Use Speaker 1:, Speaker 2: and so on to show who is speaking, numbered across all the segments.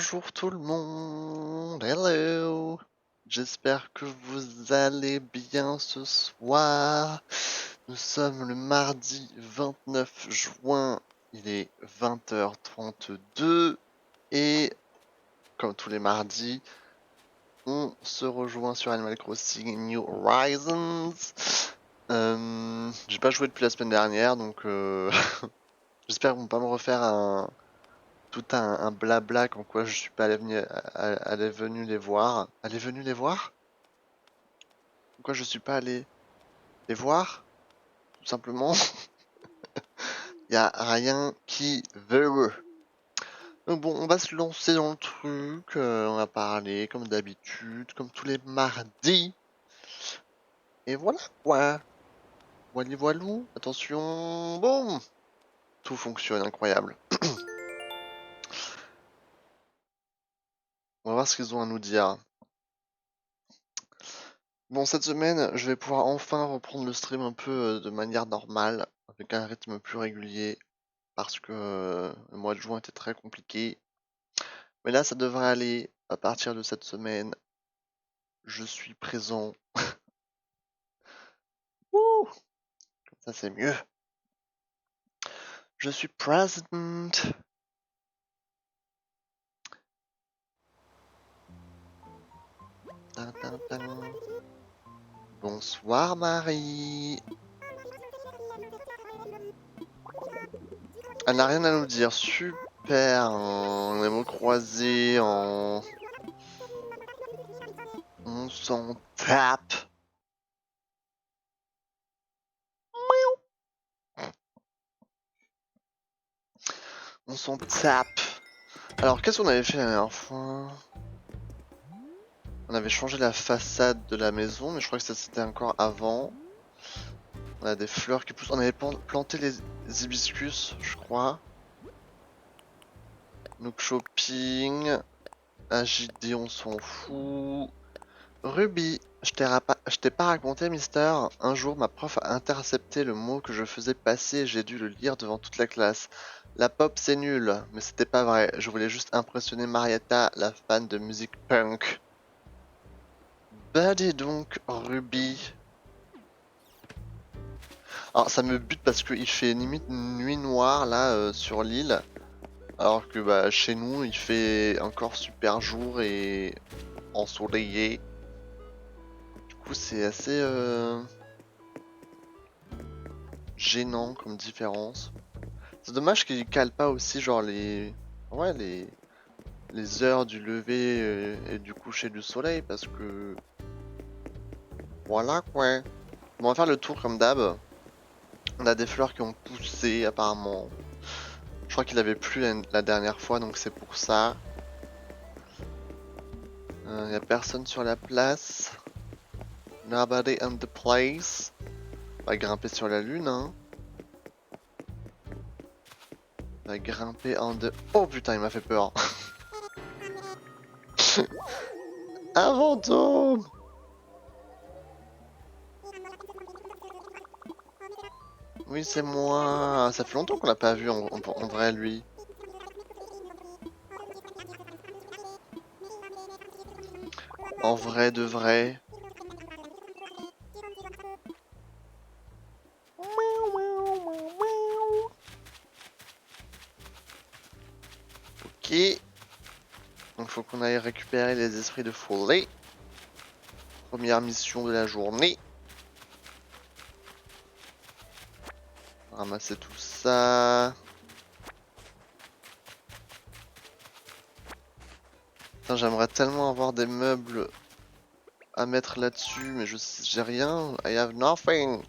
Speaker 1: Bonjour tout le monde, hello. J'espère que vous allez bien ce soir. Nous sommes le mardi 29 juin, il est 20h32 et comme tous les mardis, on se rejoint sur Animal Crossing New Horizons. J'ai pas joué depuis la semaine dernière, donc j'espère qu'ils vont pas me refaire tout un blabla comme quoi je suis pas allé venu les voir. Allé venu les voir? Pourquoi je suis pas allé les voir? Tout simplement, y a rien qui veut. Donc bon, on va se lancer dans le truc, on va parler comme d'habitude, comme tous les mardis. Et voilà quoi. Voili voilou, attention, boum! Tout fonctionne, incroyable. On va voir ce qu'ils ont à nous dire. Bon, cette semaine, je vais pouvoir enfin reprendre le stream un peu de manière normale, avec un rythme plus régulier, parce que le mois de juin était très compliqué. Mais là, ça devrait aller. À partir de cette semaine, je suis présent. Ouh, ça c'est mieux. Je suis present. Tin, tin, tin. Bonsoir Marie. Elle n'a rien à nous dire. Super. En les mots croisés, on s'en tape. On s'en tape. Alors, qu'est-ce qu'on avait fait la dernière fois? On avait changé la façade de la maison, mais je crois que ça c'était encore avant. On a des fleurs qui poussent. On avait planté les hibiscus, je crois. Nook Shopping. AJD, on s'en fout. Ruby, je t'ai pas raconté, Mister. Un jour, ma prof a intercepté le mot que je faisais passer et j'ai dû le lire devant toute la classe. La pop, c'est nul, mais c'était pas vrai. Je voulais juste impressionner Marietta, la fan de musique punk. Bah dis donc, Ruby. Alors ça me bute parce qu'il fait limite nuit noire là sur l'île. Alors que bah chez nous il fait encore super jour et ensoleillé. Du coup c'est assez gênant comme différence. C'est dommage qu'il cale pas aussi genre ouais, les heures du lever et du coucher du soleil parce que voilà quoi. Bon, on va faire le tour comme d'hab. On a des fleurs qui ont poussé apparemment. Je crois qu'il avait plu la dernière fois donc c'est pour ça. Y a personne sur la place. Nobody on the place. On va grimper sur la lune, hein. On va grimper en the... Oh putain, il m'a fait peur. Un fantôme! Oui, c'est moi. Ça fait longtemps qu'on l'a pas vu en vrai, lui. En vrai de vrai. Ok. Donc faut qu'on aille récupérer les esprits de folie. Première mission de la journée. Ramasser tout ça. Putain, j'aimerais tellement avoir des meubles à mettre là-dessus, mais j'ai rien. I have nothing.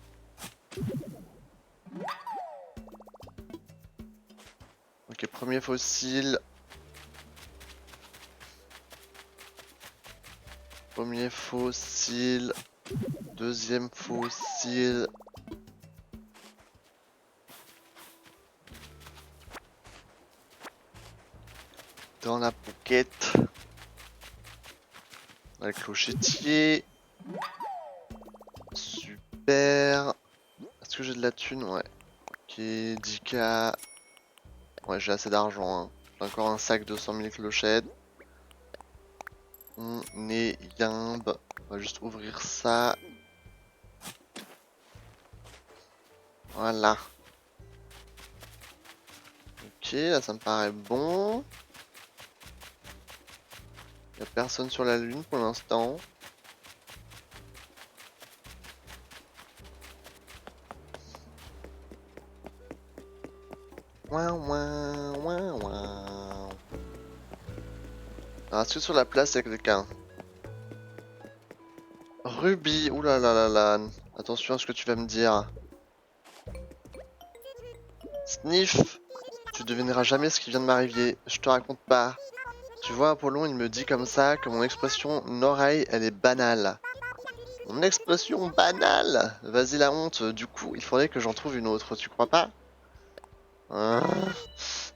Speaker 1: Ok, premier fossile. Premier fossile. Deuxième fossile. Dans la pocket. Le clochetier. Super. Est-ce que j'ai de la thune? Ouais. Ok, 10K. Ouais, j'ai assez d'argent. Hein. J'ai encore un sac de 100 000 clochettes. On est yimbe. On va juste ouvrir ça. Voilà. Ok, là ça me paraît bon. Y a personne sur la lune pour l'instant. Ouin, ouin, ouin, ouin. Alors, est-ce que sur la place il y a quelqu'un? Ruby, oulala, attention à ce que tu vas me dire. Sniff, tu devineras jamais ce qui vient de m'arriver, je te raconte pas. Tu vois, Apollon, il me dit comme ça que mon expression oreille, elle est banale. Mon expression banale. Vas-y la honte, du coup, il faudrait que j'en trouve une autre, tu crois pas? Hein?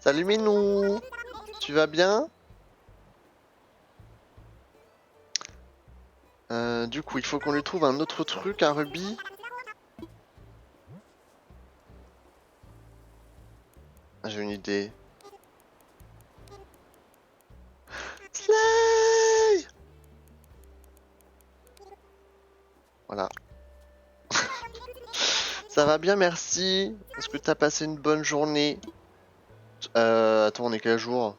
Speaker 1: Salut Minou, tu vas bien? Du coup, il faut qu'on lui trouve un autre truc à Ruby. Ah, j'ai une idée. Slay! Voilà. Ça va bien, merci. Est-ce que t'as passé une bonne journée? Attends, on est quel jour?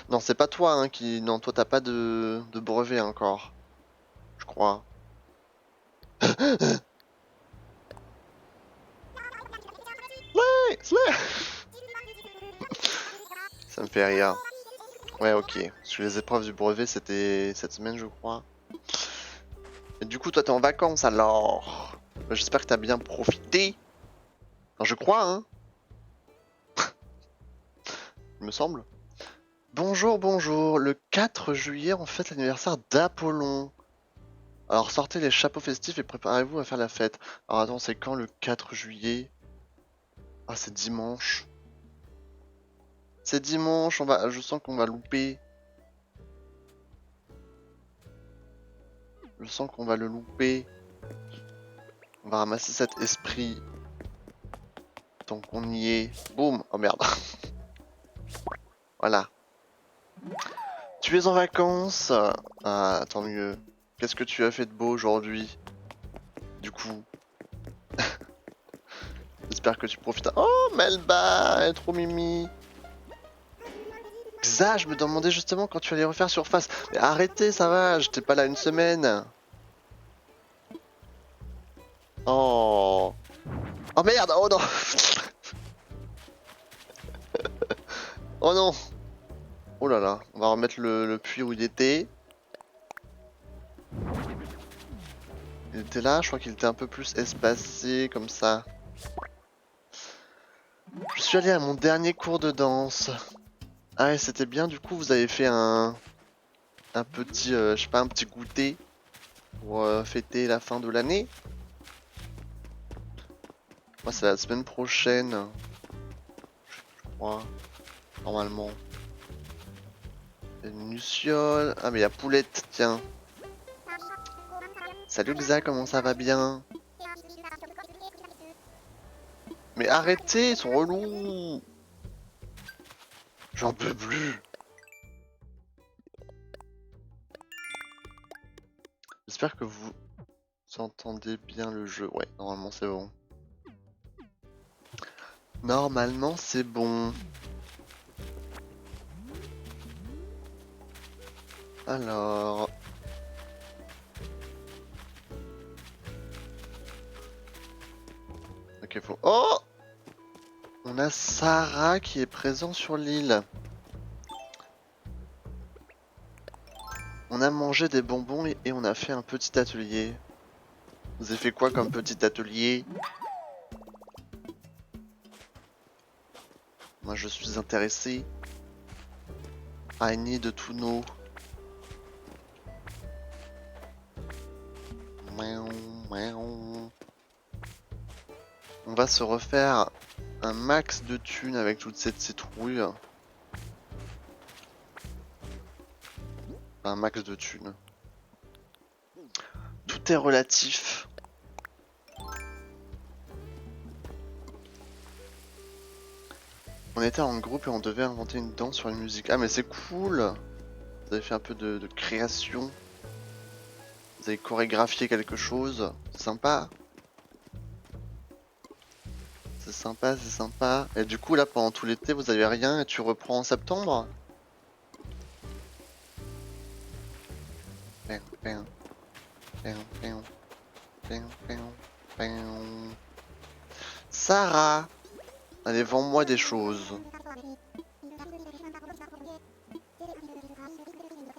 Speaker 1: Non, c'est pas toi hein, qui... Non, toi t'as pas de brevet encore. Je crois. Slay! Slay! Ça me fait rire. Ouais, ok. Parce que les épreuves du brevet, c'était cette semaine, je crois. Et du coup, toi, t'es en vacances, alors? Bah, j'espère que t'as bien profité. Enfin, je crois, hein? Il me semble. Bonjour, bonjour. Le 4 juillet, on fête l'anniversaire d'Apollon. Alors, sortez les chapeaux festifs et préparez-vous à faire la fête. Alors, attends, c'est quand le 4 juillet? Ah, c'est dimanche. C'est dimanche, je sens qu'on va louper. Je sens qu'on va le louper. On va ramasser cet esprit. Tant qu'on y est. Boum. Oh merde. Voilà. Tu es en vacances. Ah, tant mieux. Qu'est-ce que tu as fait de beau aujourd'hui? Du coup, j'espère que tu profites. Oh, Melba, elle est trop mimi. Xa, je me demandais justement quand tu allais refaire surface. Mais arrêtez, ça va, j'étais pas là une semaine. Oh. Oh merde, oh non. Oh non. Oh là là, on va remettre le puits où il était. Il était là, je crois qu'il était un peu plus espacé comme ça. Je suis allé à mon dernier cours de danse. Ah et c'était bien, du coup vous avez fait un petit, je sais pas, un petit goûter pour fêter la fin de l'année. Moi c'est la semaine prochaine, je crois, normalement. Il y a une luciole. Ah mais il y a Poulette, tiens. Salut Xa, comment ça va bien? Mais arrêtez, ils sont relous. J'en peux plus. J'espère que vous entendez bien le jeu. Ouais, normalement c'est bon. Normalement c'est bon. Alors... Ok, faut... Oh! On a Sarah qui est présent sur l'île. On a mangé des bonbons et on a fait un petit atelier. Vous avez fait quoi comme petit atelier? Moi je suis intéressé. I need to know. Miaou, miaou. On va se refaire un max de thunes avec toute cette citrouille. Un max de thunes. Tout est relatif. On était en groupe et on devait inventer une danse sur une musique. Ah mais c'est cool. Vous avez fait un peu de création. Vous avez chorégraphié quelque chose. C'est sympa. C'est sympa, c'est sympa. Et du coup, là, pendant tout l'été, vous avez rien et tu reprends en septembre? Ping, ping, ping, ping, ping, ping, ping. Sarah! Allez, vends-moi des choses.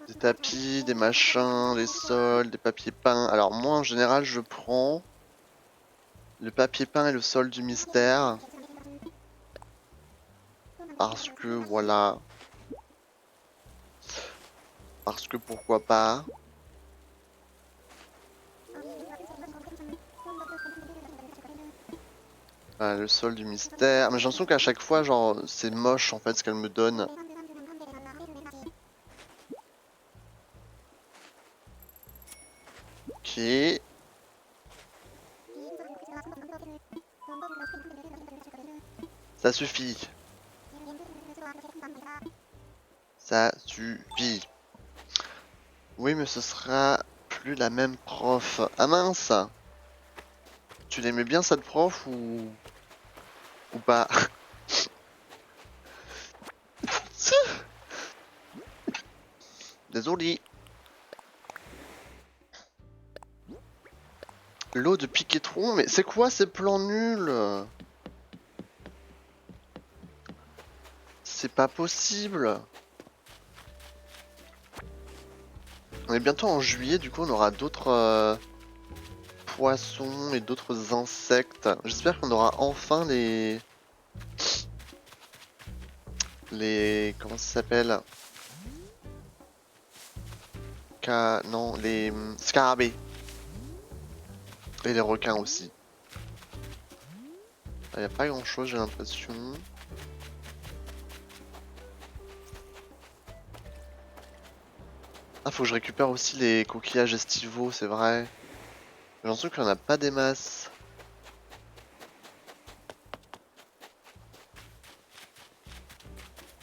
Speaker 1: Des tapis, des machins, des sols, des papiers peints. Alors moi, en général, je prends le papier peint et le sol du mystère. Parce que, voilà. Parce que pourquoi pas. Le sol du mystère. Mais j'ai l'impression qu'à chaque fois, genre, c'est moche en fait ce qu'elle me donne. Ok. Ça suffit. Ça suffit. Oui, mais ce sera plus la même prof. Ah mince! Tu l'aimais bien cette prof ou pas? Désolé. L'eau de Piquetron, mais c'est quoi ces plans nuls? C'est pas possible. On est bientôt en juillet, du coup on aura d'autres poissons et d'autres insectes. J'espère qu'on aura enfin les comment ça s'appelle? Non, les scarabées. Et les requins aussi. Il n'y a pas grand chose, j'ai l'impression. Ah, faut que je récupère aussi les coquillages estivaux, c'est vrai. J'ai l'impression qu'il n'y en a pas des masses.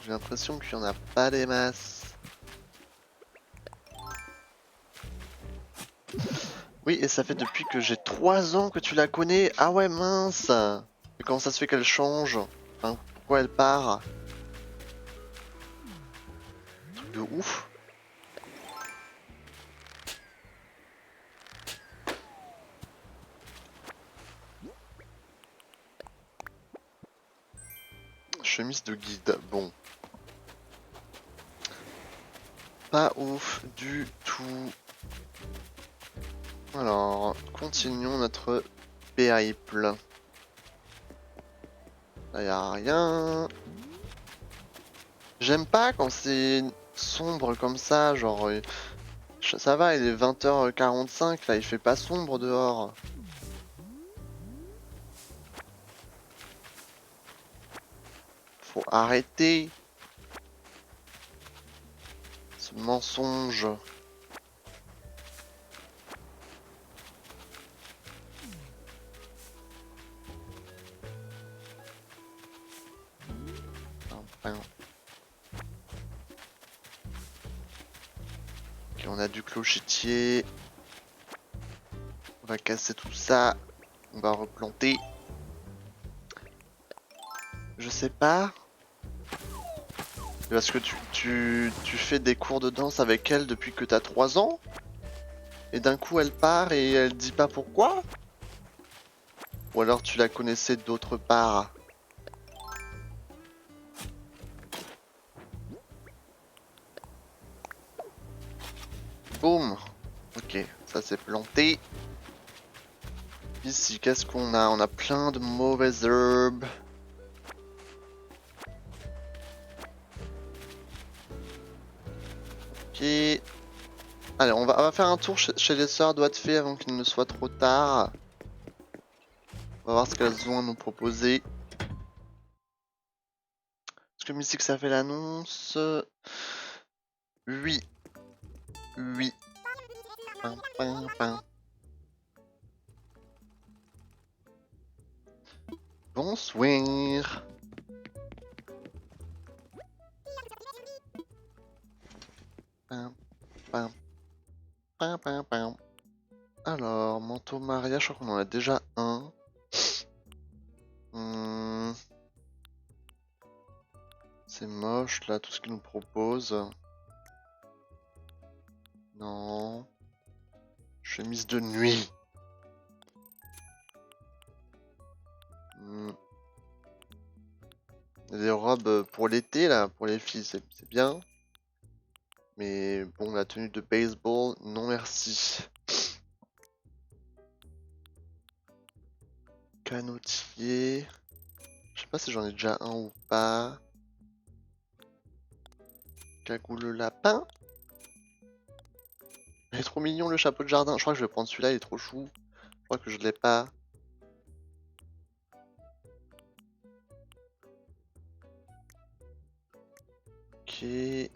Speaker 1: J'ai l'impression qu'il n'y en a pas des masses. Oui, et ça fait depuis que j'ai 3 ans que tu la connais. Ah ouais, mince. Et comment ça se fait qu'elle change? Enfin, pourquoi elle part? Truc de ouf. Chemise de guide, bon. Pas ouf du tout. Alors, continuons notre périple. Là, y a rien. J'aime pas quand c'est sombre comme ça, genre... ça va, il est 20h45, là, il fait pas sombre dehors. Faut arrêter ce mensonge. Pin, pin. Ok, on a du clochetier. On va casser tout ça. On va replanter. Je sais pas. Parce que tu fais des cours de danse avec elle depuis que t'as 3 ans? Et d'un coup elle part et elle dit pas pourquoi? Ou alors tu la connaissais d'autre part? Boum. Ok, ça s'est planté. Ici, qu'est-ce qu'on a? On a plein de mauvaises herbes. Ok. Allez, on va faire un tour chez les sœurs doigts de fée avant qu'il ne soit trop tard. On va voir ce qu'elles ont à nous proposer. Est-ce que Mystique ça fait l'annonce? Oui. Oui. Pin, pin, pin. Bonsoir. Pin, Alors, manteau mariage, je crois qu'on en a déjà un. C'est moche là, tout ce qu'il nous propose. Non. Chemise de nuit. Les robes pour l'été là, pour les filles, c'est bien. Mais bon, la tenue de baseball, non merci. Canotier. Je sais pas si j'en ai déjà un ou pas. Cagoule lapin. Il est trop mignon le chapeau de jardin. Je crois que je vais prendre celui-là, il est trop chou. Je crois que je l'ai pas. Ok. Et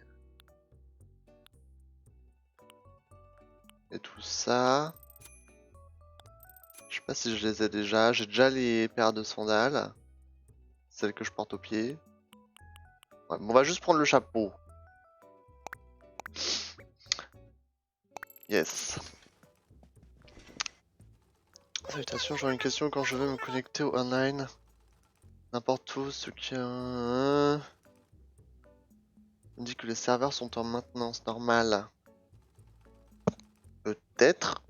Speaker 1: tout ça. Je sais pas si je les ai déjà. J'ai déjà les paires de sandales. Celles que je porte au pied. Ouais, bon, on va juste prendre le chapeau. Yes. Salutations, j'aurais une question quand je veux me connecter au online. N'importe où, ce qui on dit que les serveurs sont en maintenance normale. Peut-être.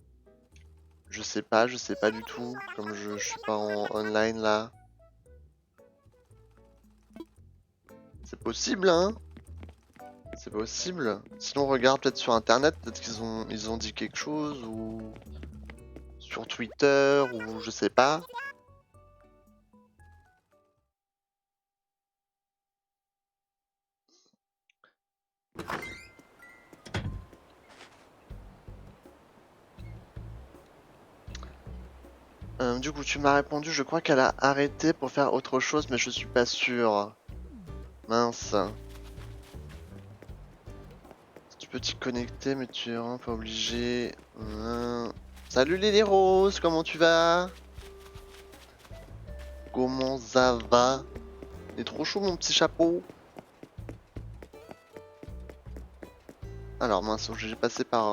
Speaker 1: Je sais pas du tout. Comme je suis pas en online là. C'est possible, hein? C'est possible. Sinon, on regarde peut-être sur internet, peut-être qu'ils ont dit quelque chose ou sur Twitter ou je sais pas. Du coup, tu m'as répondu, je crois qu'elle a arrêté pour faire autre chose, mais je suis pas sûr. Mince. Tu peux t'y connecter, mais tu es vraiment pas obligé. Salut Lily Rose, comment tu vas? Comment ça va? Il est trop chaud mon petit chapeau. Alors mince, j'ai passé par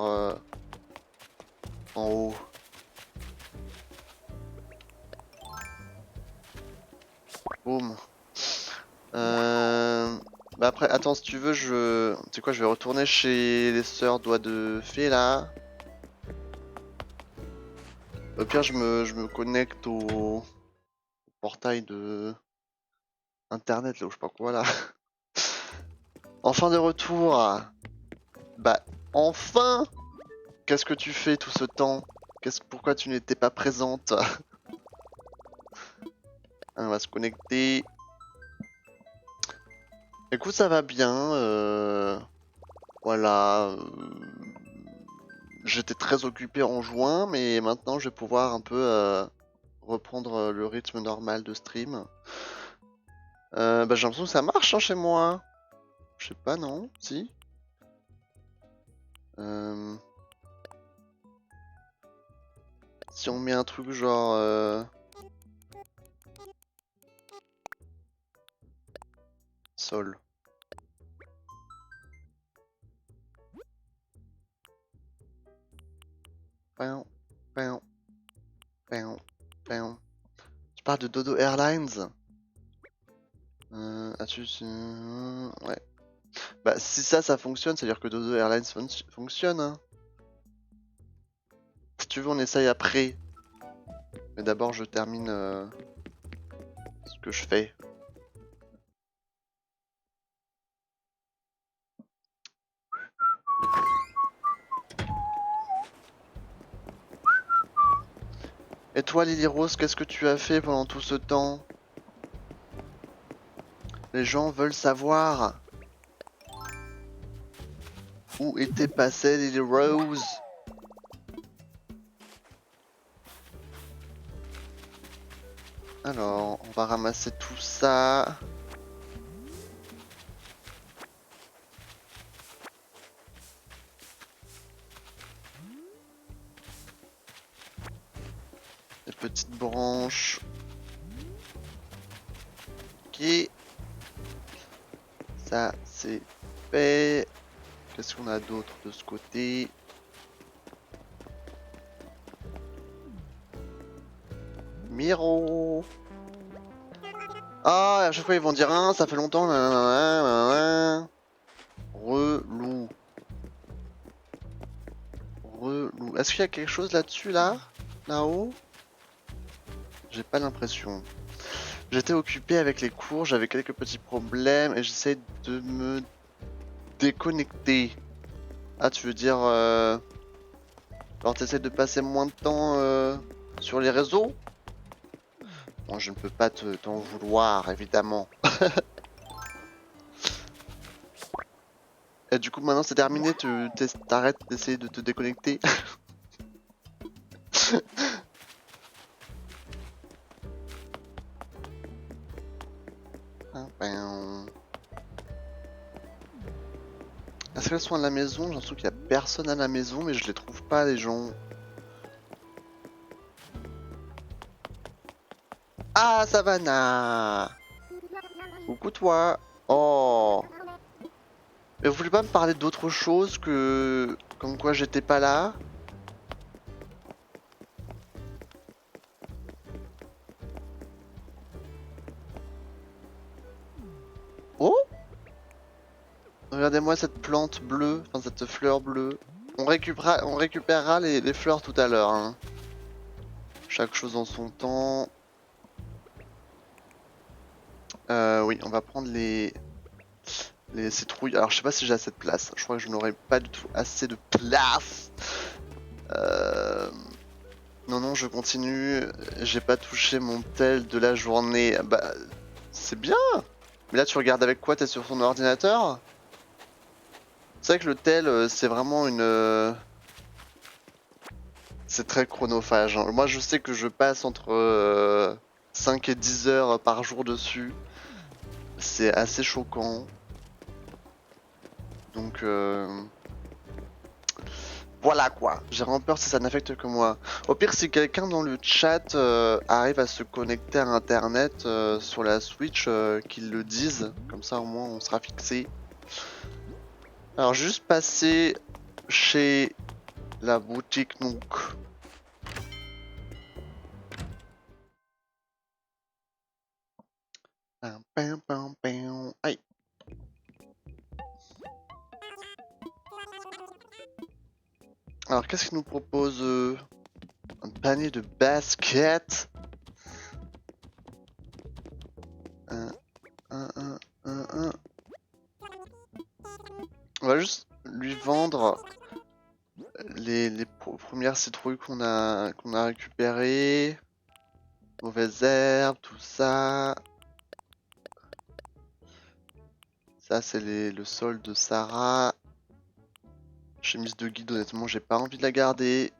Speaker 1: en haut. Boum. Bah après, attends, si tu veux, tu sais quoi, je vais retourner chez les sœurs doigts de fée là. Au pire, je me connecte au portail de internet là, ou je sais pas quoi là. Enfin de retour. Bah enfin. Qu'est-ce que tu fais tout ce temps? Pourquoi tu n'étais pas présente? On va se connecter. Écoute, ça va bien. Voilà. J'étais très occupé en juin, mais maintenant je vais pouvoir un peu reprendre le rythme normal de stream. Bah, j'ai l'impression que ça marche hein, chez moi. Je sais pas, non? Si? Euh, Si on met un truc genre... Sol. Pain, pain, pain, pain. Tu parles de Dodo Airlines? Ouais. Bah, si ça fonctionne, c'est-à-dire que Dodo Airlines fonctionne. Hein. Si tu veux, on essaye après. Mais d'abord, je termine ce que je fais. Et toi, Lily Rose, qu'est-ce que tu as fait pendant tout ce temps? Les gens veulent savoir. Où était passée Lily Rose? Alors, on va ramasser tout ça. Les petites branches. Ok. Ça, c'est fait. Qu'est-ce qu'on a d'autre de ce côté? Miro. Ah, à chaque fois ils vont dire ça fait longtemps. Relou. Relou. Est-ce qu'il y a quelque chose là-dessus, là? Là-haut? J'ai pas l'impression. J'étais occupé avec les cours, j'avais quelques petits problèmes et j'essaie de me déconnecter. Ah, tu veux dire... Alors t'essaies de passer moins de temps sur les réseaux? Bon, je ne peux pas t'en vouloir, évidemment. Et du coup, maintenant c'est terminé, t'arrêtes d'essayer de te déconnecter. Est-ce qu'elles sont à la maison? J'ai l'impression qu'il n'y a personne à la maison, mais je les trouve pas, les gens. Ah, Savannah! Coucou toi! Oh! Mais vous voulez pas me parler d'autre chose que... Comme quoi j'étais pas là? Oh! Regardez-moi cette plante bleue, enfin cette fleur bleue. On récupérera les fleurs tout à l'heure, hein. Chaque chose en son temps. Oui, on va prendre les citrouilles. Alors je sais pas si j'ai assez de place. Je crois que je n'aurai pas du tout assez de place. Euh... Non, non, je continue. J'ai pas touché mon tel de la journée. Bah, c'est bien. Mais là, tu regardes avec quoi? T'es sur ton ordinateur? C'est vrai que le tel, c'est vraiment une... C'est très chronophage, hein. Moi, je sais que je passe entre 5 et 10 heures par jour dessus. C'est assez choquant. Donc, voilà quoi. J'ai vraiment peur si ça n'affecte que moi. Au pire, si quelqu'un dans le chat arrive à se connecter à internet sur la Switch, qu'il le dise. Comme ça, au moins, on sera fixé. Alors, juste passer chez la boutique Nook. Aïe. Alors, qu'est-ce qu'il nous propose un panier de basket. Un. On va juste lui vendre les premières citrouilles qu'on a récupérées. Mauvaises herbes, tout ça. Ça, c'est le sol de Sarah. Chemise de guide, honnêtement, j'ai pas envie de la garder.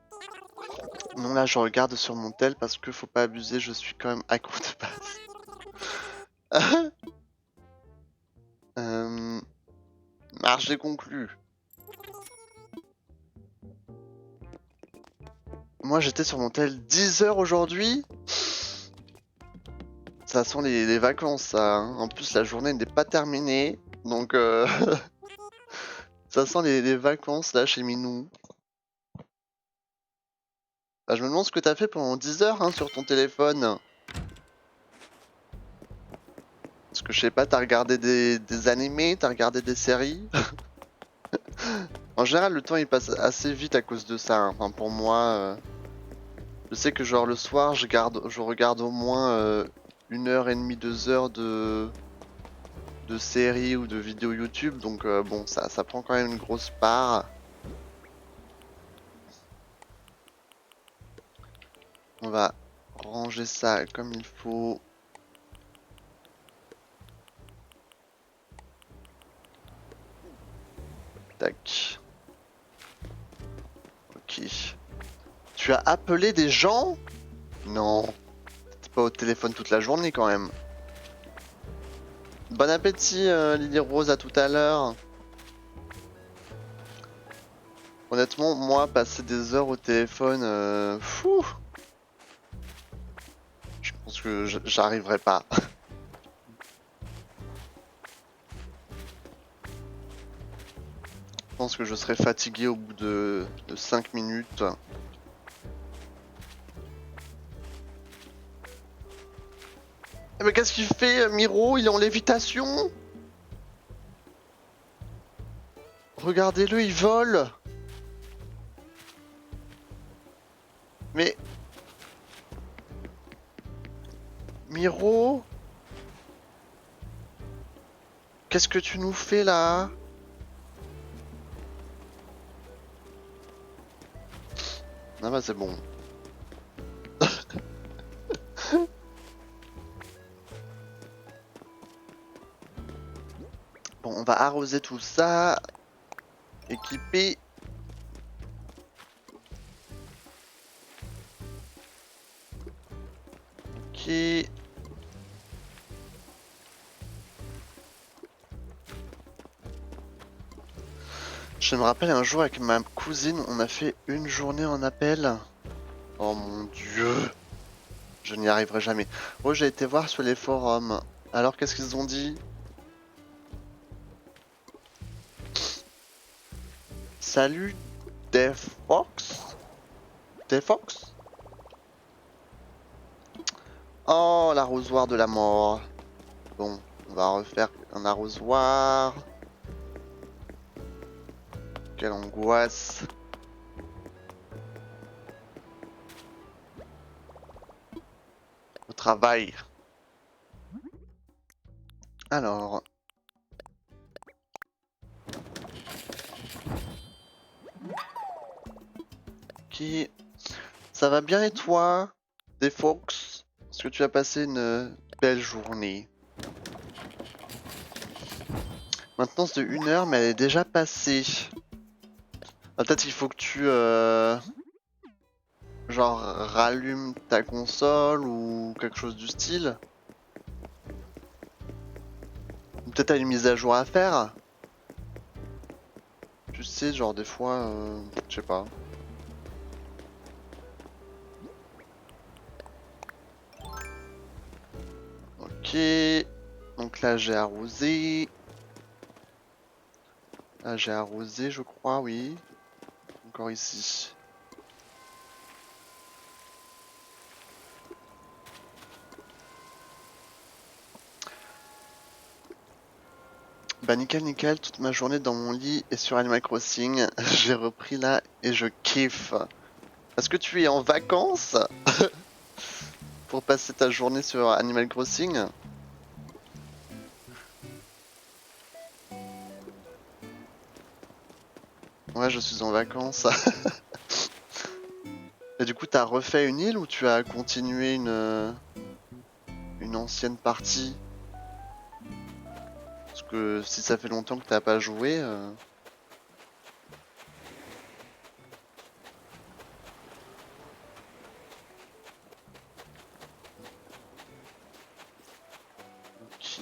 Speaker 1: Non, là, je regarde sur mon tel parce que faut pas abuser, je suis quand même accro de base. Marché conclu. Moi, j'étais sur mon tel 10 heures aujourd'hui. Ça sent les vacances, ça, hein. En plus, la journée n'est pas terminée. Donc, ça sent les vacances, là, chez Minou. Bah, je me demande ce que t'as fait pendant 10 heures hein, sur ton téléphone. Parce que je sais pas, t'as regardé des animés, t'as regardé des séries. En général, le temps il passe assez vite à cause de ça, hein. Enfin, pour moi, je sais que genre le soir, je regarde au moins 1h30, 2 heures de séries ou de vidéos YouTube. Donc bon, ça prend quand même une grosse part. On va ranger ça comme il faut. Tac. Ok. Tu as appelé des gens? Non. T'es pas au téléphone toute la journée quand même. Bon appétit Lily Rose, à tout à l'heure. Honnêtement, moi, passer des heures au téléphone, fou. Je pense que j'arriverai pas. Je pense que je serai fatigué au bout de 5 minutes. Mais qu'est-ce qu'il fait, Miro? Il est en lévitation? Regardez-le, il vole! Mais... Miro? Qu'est-ce que tu nous fais là? Ah bah c'est bon. Bon, on va arroser tout ça. Équiper. Ok. Je me rappelle un jour avec ma cousine, on a fait une journée en appel. Oh mon dieu. Je n'y arriverai jamais. Oh, j'ai été voir sur les forums. Alors, qu'est-ce qu'ils ont dit? Salut, Defox? Defox? Oh, l'arrosoir de la mort. Bon, on va refaire un arrosoir. Quelle angoisse. Au travail. Alors. Ok. Ça va bien et toi, Defox? Est-ce que tu as passé une belle journée? Maintenant c'est de 1 heure, mais elle est déjà passée. Ah, peut-être qu'il faut que tu genre rallumes ta console ou quelque chose du style. Ou peut-être t'as une mise à jour à faire. Tu sais, genre des fois, je sais pas. Ok. Donc là j'ai arrosé. Là j'ai arrosé, je crois, oui. Encore ici. Bah nickel nickel, toute ma journée dans mon lit et sur Animal Crossing. J'ai repris là et je kiffe. Est-ce que tu es en vacances pour passer ta journée sur Animal Crossing? Ouais, je suis en vacances. Et du coup, t'as refait une île ou tu as continué une ancienne partie? Parce que si ça fait longtemps que t'as pas joué... Ok...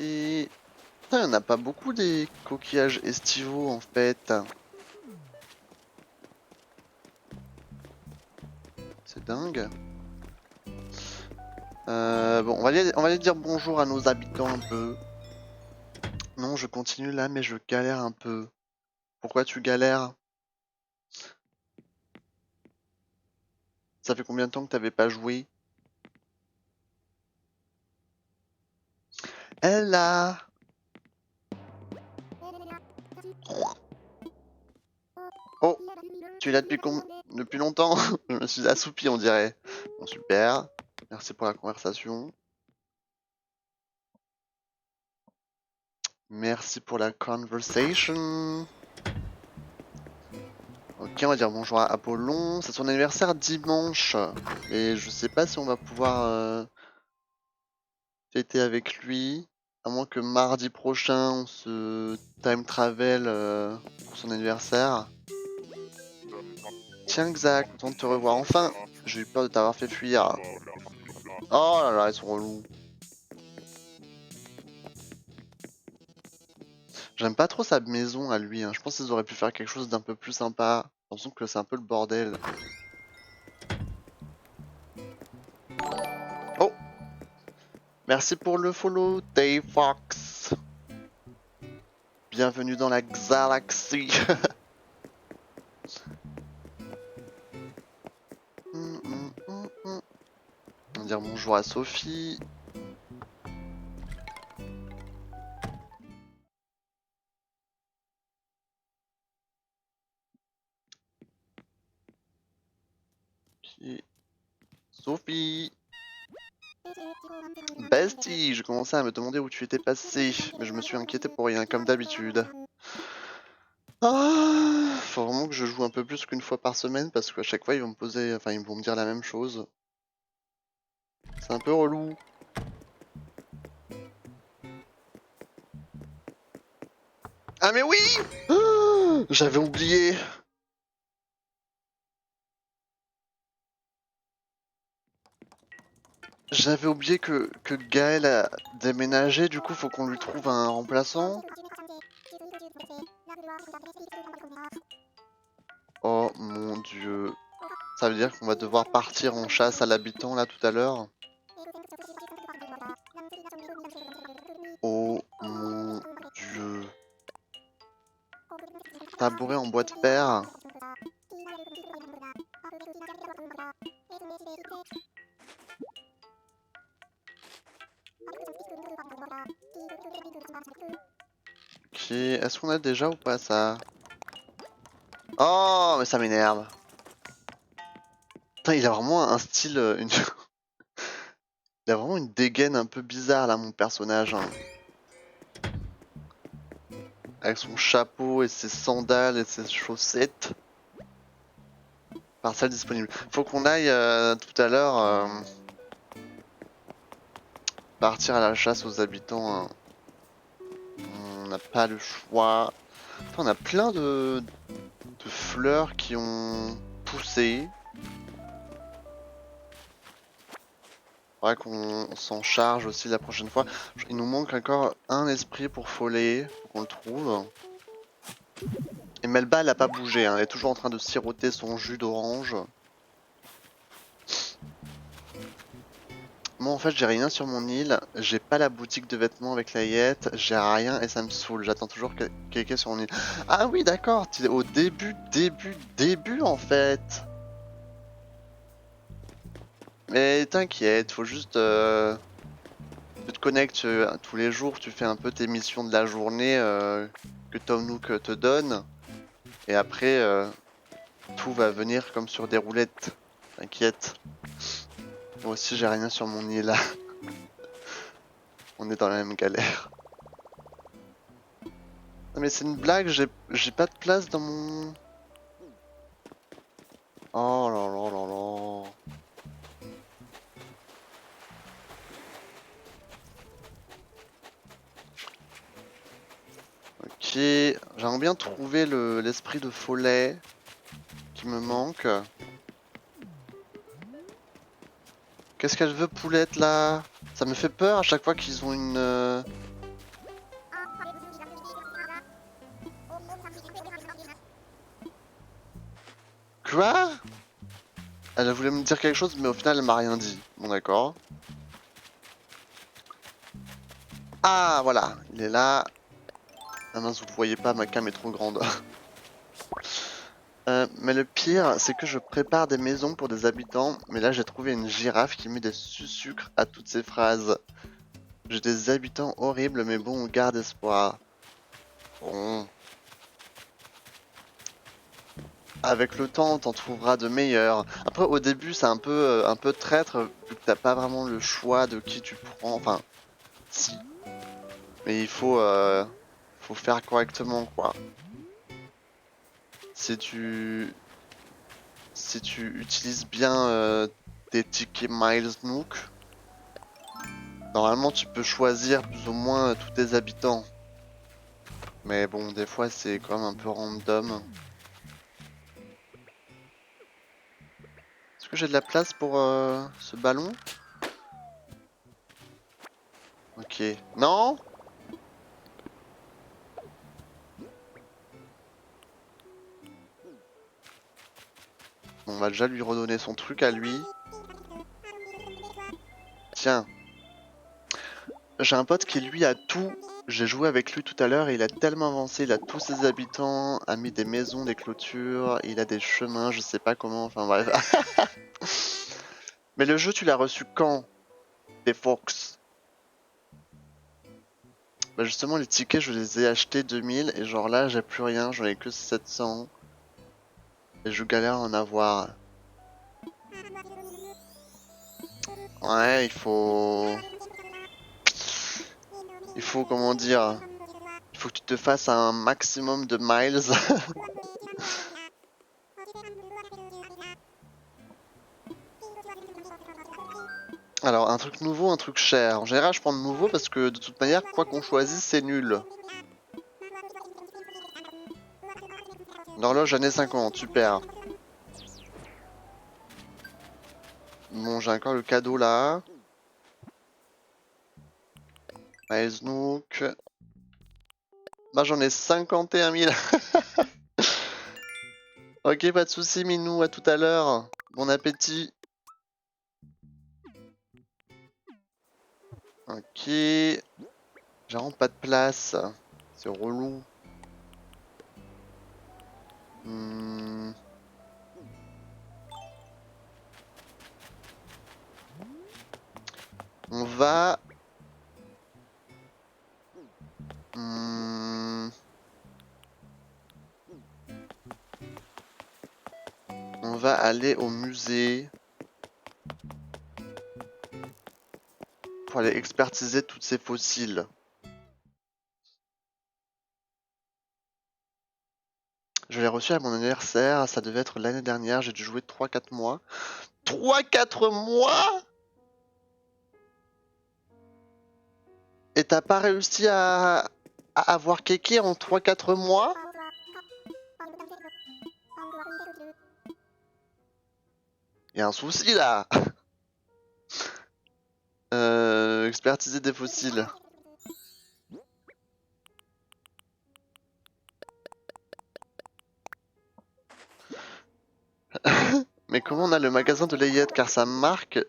Speaker 1: Putain, y en a pas beaucoup des coquillages estivaux en fait. C'est dingue. Bon, on va aller dire bonjour à nos habitants un peu. Non, je continue là, mais je galère un peu. Pourquoi tu galères? Ça fait combien de temps que t'avais pas joué? Ella! Oh! Tu es là depuis longtemps? Je me suis assoupi, on dirait. Bon, super. Merci pour la conversation. Merci pour la conversation. Ok, on va dire bonjour à Apollon. C'est son anniversaire dimanche. Et je sais pas si on va pouvoir fêter avec lui. À moins que mardi prochain, on se time travel pour son anniversaire. Tiens, Xac, content de te revoir enfin. J'ai eu peur de t'avoir fait fuir. Oh là là, ils sont relous. J'aime pas trop sa maison à lui, hein. Je pense qu'ils auraient pu faire quelque chose d'un peu plus sympa. J'ai l'impression que c'est un peu le bordel. Oh! Merci pour le follow, Dave Fox. Bienvenue dans la galaxie. On va dire bonjour à Sophie. Ok. Sophie! Bestie! Je commençais à me demander où tu étais passé, mais je me suis inquiété pour rien, comme d'habitude. Ah, faut vraiment que je joue un peu plus qu'une fois par semaine parce qu'à chaque fois ils vont me poser, enfin ils vont me dire la même chose. C'est un peu relou. Ah mais oui! Ah, j'avais oublié. J'avais oublié que Gaël a déménagé, du coup faut qu'on lui trouve un remplaçant. Oh mon dieu. Ça veut dire qu'on va devoir partir en chasse à l'habitant là tout à l'heure. Oh mon dieu. Tabouret en bois de fer. Ok, est-ce qu'on a déjà ou pas ça? Oh, mais ça m'énerve. Putain, il a vraiment un style, il a vraiment une dégaine un peu bizarre là, mon personnage, hein. Avec son chapeau et ses sandales et ses chaussettes. Parcelle disponible. Faut qu'on aille tout à l'heure partir à la chasse aux habitants, hein. On n'a pas le choix. Enfin, on a plein de fleurs qui ont poussé. Faudrait qu'on s'en charge aussi la prochaine fois. Il nous manque encore un esprit pour Follet. Faut qu'on le trouve. Et Melba, elle a pas bougé, hein. Elle est toujours en train de siroter son jus d'orange. Moi, en fait, j'ai rien sur mon île. J'ai pas la boutique de vêtements avec la Yette. J'ai rien et ça me saoule. J'attends toujours quelqu'un sur mon île. Ah oui, d'accord. Tu es au début, en fait. Mais t'inquiète, faut juste... tu te connectes tous les jours. Tu fais un peu tes missions de la journée que Tom Nook te donne. Et après, tout va venir comme sur des roulettes. T'inquiète. Moi aussi, j'ai rien sur mon île. On est dans la même galère. Non mais c'est une blague, j'ai pas de place dans mon... Oh là là là là. Ok, j'aimerais bien trouver l'esprit de Follet qui me manque. Qu'est-ce qu'elle veut, Poulette, là? Ça me fait peur à chaque fois qu'ils ont une... Quoi? Elle voulait me dire quelque chose, mais au final, elle m'a rien dit. Bon, d'accord. Ah, voilà, il est là. Ah mince, vous voyez pas, ma cam est trop grande. Mais le pire, c'est que je prépare des maisons pour des habitants, mais là j'ai trouvé une girafe qui met des sucres à toutes ces phrases. J'ai des habitants horribles, mais bon, on garde espoir. Bon. Avec le temps, t'en trouveras de meilleurs. Après, au début, c'est un peu traître, vu que t'as pas vraiment le choix de qui tu prends. Enfin, si. Mais faut faire correctement, quoi. Si tu, si tu utilises bien tes tickets Miles Nook, normalement, tu peux choisir plus ou moins tous tes habitants. Mais bon, des fois, c'est quand même un peu random. Est-ce que j'ai de la place pour ce ballon? Ok. Non? On va déjà lui redonner son truc à lui. Tiens. J'ai un pote qui lui a tout. J'ai joué avec lui tout à l'heure et il a tellement avancé. Il a tous ses habitants, a mis des maisons, des clôtures, il a des chemins, je sais pas comment. Enfin bref. Mais le jeu, tu l'as reçu quand? Des Fox? Bah justement, les tickets, je les ai achetés 2000 et genre là, j'ai plus rien. J'en ai que 700. Et je galère à en avoir. Ouais, il faut, comment dire, il faut que tu te fasses un maximum de miles. Alors, un truc nouveau, un truc cher. En général, je prends le nouveau parce que de toute manière, quoi qu'on choisisse, c'est nul. L'horloge années 50, super. Bon, j'ai encore le cadeau là. Miles Nook. Bah, j'en ai 51 000. Ok, pas de soucis, Minou, à tout à l'heure. Bon appétit. Ok. J'ai vraiment pas de place. C'est relou. Hmm. On va... Hmm. On va aller au musée. Pour aller expertiser toutes ces fossiles. Je l'ai reçu à mon anniversaire, ça devait être l'année dernière, j'ai dû jouer 3-4 mois. 3-4 mois? Et t'as pas réussi à avoir Kéké en 3-4 mois? Y a un souci là. Expertiser des fossiles. Mais comment on a le magasin de Layette? Car ça marque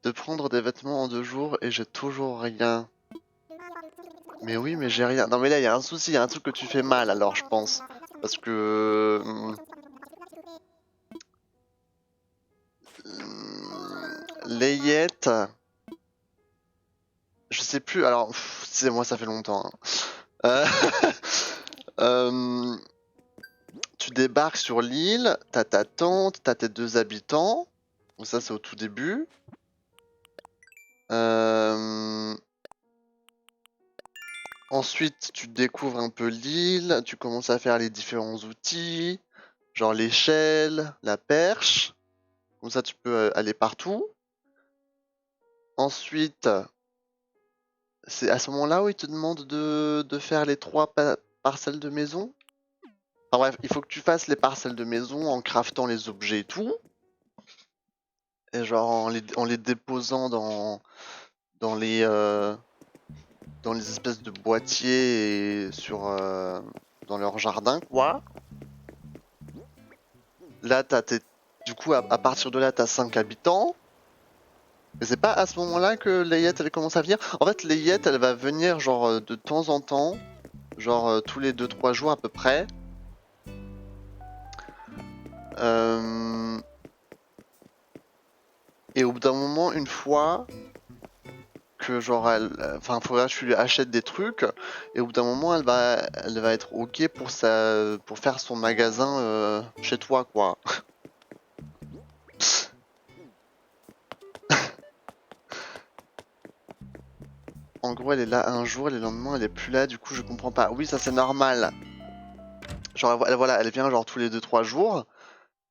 Speaker 1: de prendre des vêtements en 2 jours et j'ai toujours rien. Mais oui, mais j'ai rien. Non mais là, il y a un souci, il y a un truc que tu fais mal alors, je pense. Parce que... Layette... Je sais plus, alors, c'est moi, ça fait longtemps, hein. Euh, euh, Tu débarques sur l'île, t'as ta tante, t'as tes 2 habitants. Donc ça, c'est au tout début. Euh, Ensuite, tu découvres un peu l'île, tu commences à faire les différents outils, genre l'échelle, la perche. Comme ça, tu peux aller partout. Ensuite, c'est à ce moment-là où il te demande de faire les 3 parcelles de maison. Enfin bref, il faut que tu fasses les parcelles de maison en craftant les objets et tout. Et genre en les déposant dans les, euh, dans les espèces de boîtiers et dans leur jardin, quoi. Là, du coup, à partir de là, t'as 5 habitants. Mais c'est pas à ce moment-là que Layette, elle commence à venir. En fait, Layette, elle va venir genre de temps en temps. Genre tous les 2-3 jours à peu près. Euh, Et au bout d'un moment, une fois que genre enfin, faudra que tu lui achètes des trucs. Et au bout d'un moment, elle va être ok pour faire son magasin chez toi, quoi. En gros, elle est là un jour, et le lendemain, elle est plus là. Du coup, je comprends pas. Oui, ça c'est normal. Genre, voilà, elle vient genre tous les 2-3 jours.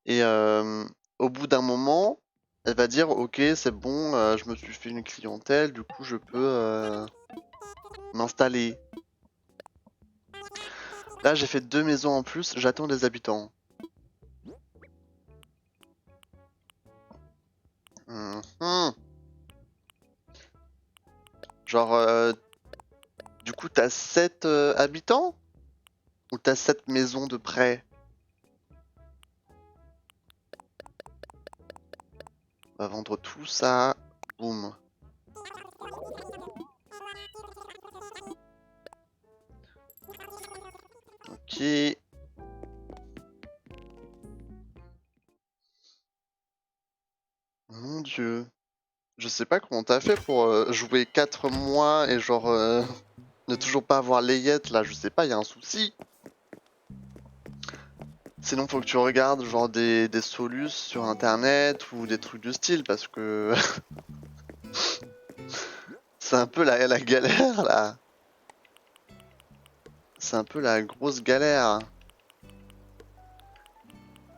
Speaker 1: Et au bout d'un moment, elle va dire, ok, c'est bon, je me suis fait une clientèle, du coup je peux m'installer. Là j'ai fait 2 maisons en plus, j'attends des habitants. Mhm. Genre, du coup t'as 7 habitants? Ou t'as 7 maisons de près? On va vendre tout ça. Boum. Ok. Mon dieu. Je sais pas comment t'as fait pour jouer 4 mois et genre ne toujours pas avoir Layette là, je sais pas, y a un souci. Sinon, faut que tu regardes genre des solus sur internet ou des trucs du style parce que c'est un peu la galère là. C'est un peu la grosse galère.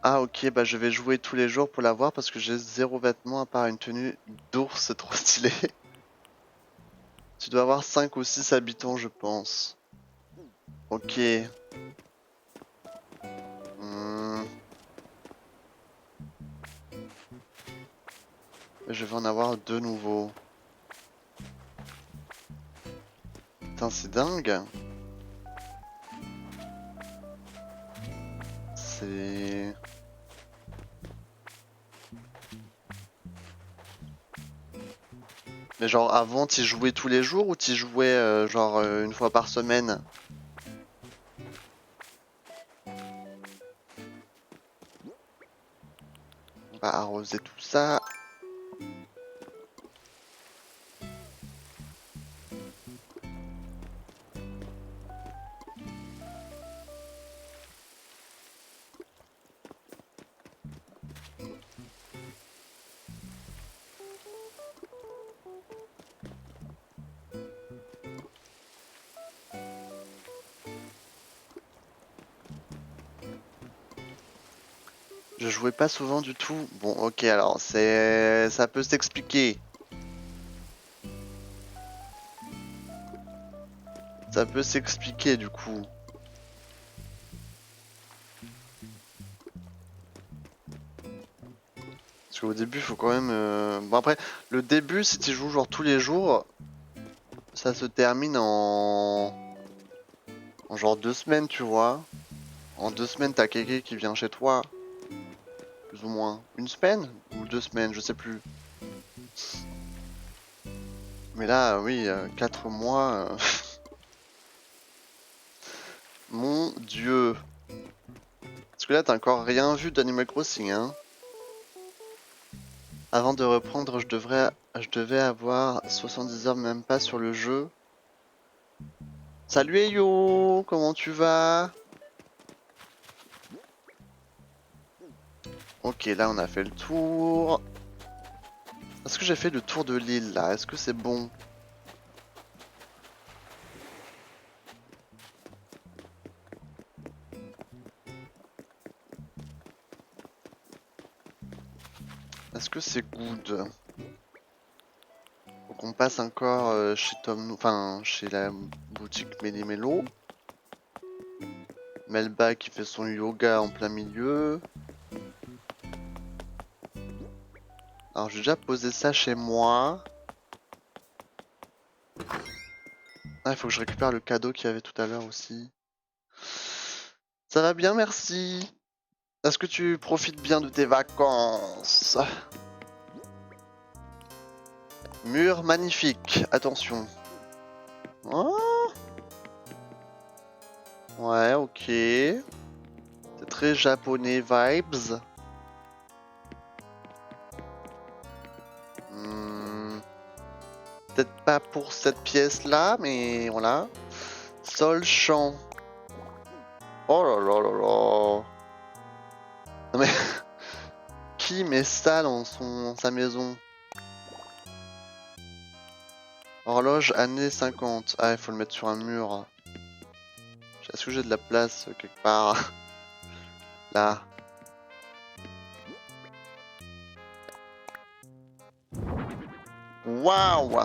Speaker 1: Ah ok, bah je vais jouer tous les jours pour l'avoir parce que j'ai zéro vêtement à part une tenue d'ours, c'est trop stylé. Tu dois avoir 5 ou 6 habitants je pense. Ok. Hmm, je vais en avoir 2 nouveaux. Putain c'est dingue. C'est... Mais genre avant t'y jouais tous les jours ou t'y jouais genre une fois par semaine? On va arroser tout ça. Je jouais pas souvent du tout. Bon ok alors c'est... ça peut s'expliquer. Ça peut s'expliquer du coup. Parce qu'au début, faut quand même. Bon, après, le début, si tu joues genre tous les jours, ça se termine en genre 2 semaines, tu vois. En 2 semaines, t'as quelqu'un qui vient chez toi, plus ou moins. Une semaine ou 2 semaines, je sais plus. Mais là, oui, 4 mois. Mon dieu. Parce que là, t'as encore rien vu d'Animal Crossing, hein. Avant de reprendre, je devais avoir 70 heures, même pas sur le jeu. Salut Eyo, comment tu vas? Ok, là on a fait le tour. Est-ce que j'ai fait le tour de l'île là? Est-ce que c'est bon? Est-ce que c'est good? Faut qu'on passe encore chez Tom, enfin chez la boutique Méli-Mélo. Melba qui fait son yoga en plein milieu. Alors j'ai déjà posé ça chez moi. Ah, il faut que je récupère le cadeau qu'il y avait tout à l'heure aussi. Ça va bien, merci. Est-ce que tu profites bien de tes vacances? Mur magnifique, attention. Oh, ouais, ok. C'est très japonais vibes. Hmm, peut-être pas pour cette pièce-là, mais voilà. Sol, champ. Oh là là là là. Non mais qui met ça dans sa maison? Horloge années 50. Ah, il faut le mettre sur un mur. Est-ce que j'ai de la place quelque part? Là. Waouh!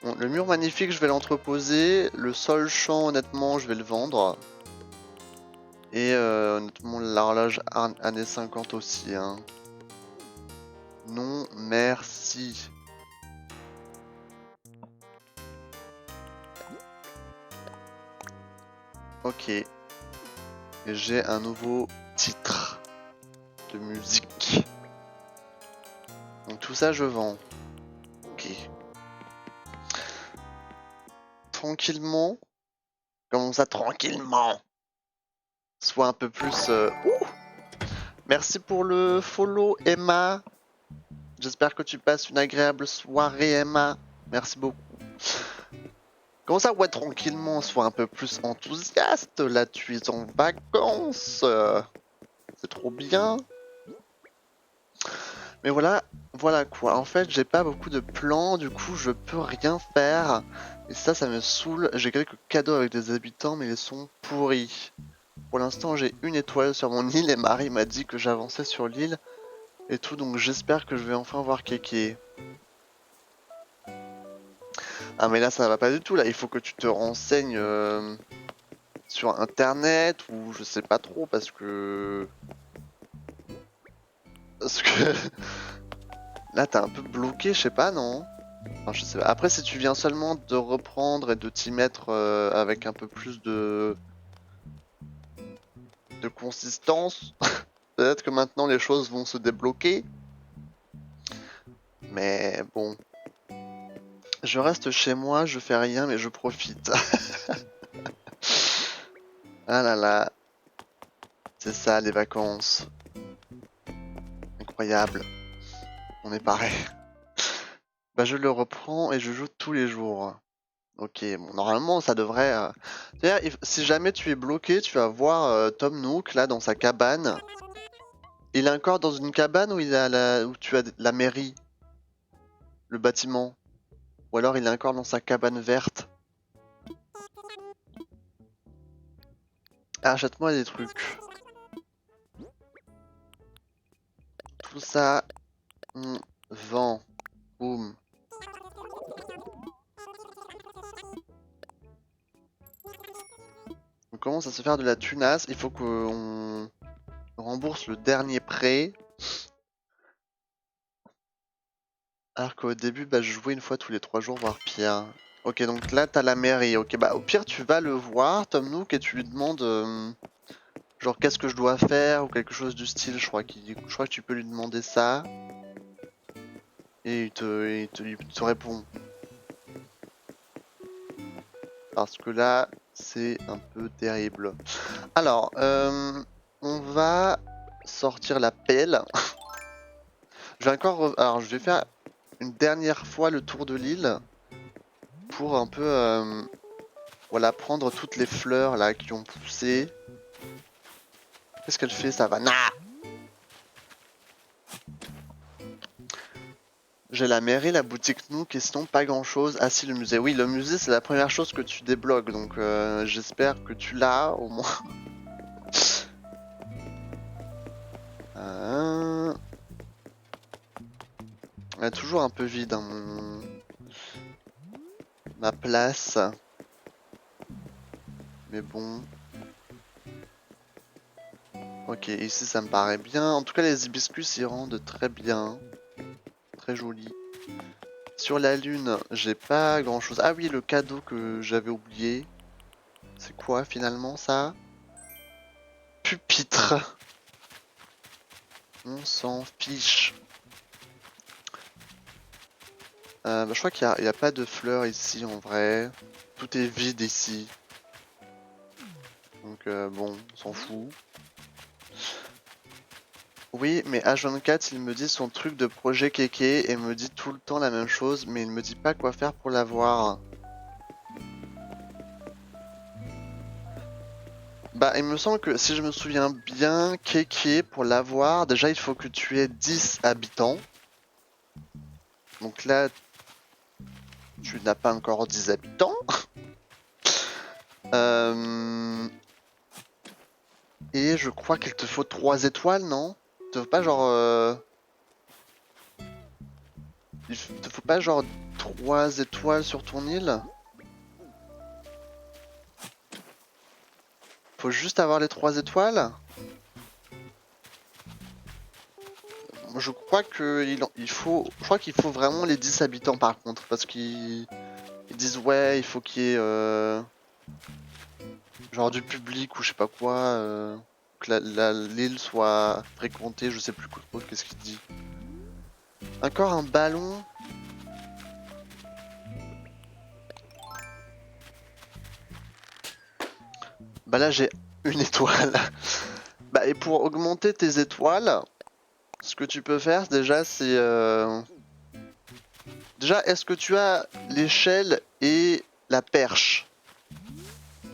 Speaker 1: Bon, le mur magnifique, je vais l'entreposer. Le sol champ, honnêtement, je vais le vendre. Et honnêtement, l'horloge années 50 aussi. Hein. Non, merci. Ok. Et j'ai un nouveau titre de musique. Donc tout ça, je vends. Ok. Tranquillement. Comment ça, tranquillement? Soit un peu plus... Ouh, merci pour le follow, Emma. J'espère que tu passes une agréable soirée, Emma. Merci beaucoup. Comment ça, ouais, tranquillement, sois un peu plus enthousiaste, là tu es en vacances, c'est trop bien. Mais voilà, voilà quoi, en fait j'ai pas beaucoup de plans, du coup je peux rien faire. Et ça me saoule, j'ai quelques cadeaux avec des habitants mais ils sont pourris. Pour l'instant j'ai une étoile sur mon île et Marie m'a dit que j'avançais sur l'île et tout, donc j'espère que je vais enfin voir Kéké. Ah mais là ça va pas du tout, là il faut que tu te renseignes sur internet ou je sais pas trop parce que... Parce que là t'es un peu bloqué, je sais pas, non? Enfin, je sais pas. Après si tu viens seulement de reprendre et de t'y mettre avec un peu plus de consistance, peut-être que maintenant les choses vont se débloquer. Mais bon, je reste chez moi, je fais rien mais je profite. Ah là là, c'est ça les vacances. Incroyable, on est pareil. Bah je le reprends et je joue tous les jours. Ok, bon, normalement ça devrait... C'est-à-dire, si jamais tu es bloqué, tu vas voir Tom Nook là dans sa cabane. Il est encore dans une cabane où où tu as la mairie, le bâtiment. Ou alors il est encore dans sa cabane verte. Ah, achète-moi des trucs. Tout ça, on vend. Boum. On commence à se faire de la tunasse. Il faut qu'on rembourse le dernier prêt. Alors qu'au début, bah, je jouais une fois tous les 3 jours, voire pire. Ok, donc là, t'as la mairie. Ok, bah au pire, tu vas le voir, Tom Nook, et tu lui demandes, genre, qu'est-ce que je dois faire, ou quelque chose du style. Je crois que tu peux lui demander ça. Et il te répond. Parce que là, c'est un peu terrible. Alors, on va sortir la pelle. Je vais alors, je vais faire une dernière fois le tour de l'île pour un peu, voilà, prendre toutes les fleurs là qui ont poussé. Qu'est-ce qu'elle fait, Savannah? J'ai la mairie, la boutique Nook, et sinon pas grand-chose. Ah si, le musée. Oui, le musée, c'est la première chose que tu débloques, donc j'espère que tu l'as au moins. Elle est toujours un peu vide, hein, ma place. Mais bon. Ok, ici ça me paraît bien. En tout cas, les hibiscus y rendent très bien. Très joli. Sur la lune, j'ai pas grand chose. Ah oui, le cadeau que j'avais oublié. C'est quoi finalement ça? Pupitre. On s'en fiche. Bah, je crois qu'il y a pas de fleurs ici en vrai. Tout est vide ici. Donc bon, on s'en fout. Oui, mais H24, il me dit son truc de projet Kéké et me dit tout le temps la même chose, mais il me dit pas quoi faire pour l'avoir. Bah, il me semble que si je me souviens bien, Kéké, pour l'avoir, déjà il faut que tu aies 10 habitants. Donc là, tu n'as pas encore 10 habitants. Et je crois qu'il te faut 3 étoiles, non? Il te faut pas genre... Il te faut pas genre 3 étoiles sur ton île? Faut juste avoir les 3 étoiles? Je crois je crois qu'il faut vraiment les 10 habitants par contre, parce qu'ils disent ouais, il faut qu'il y ait genre du public ou je sais pas quoi, que l'île soit fréquentée, je sais plus trop qu'est-ce qu'il dit. Encore un ballon. Bah là j'ai une étoile. Bah et pour augmenter tes étoiles, ce que tu peux faire déjà c'est... Déjà, est-ce que tu as l'échelle et la perche.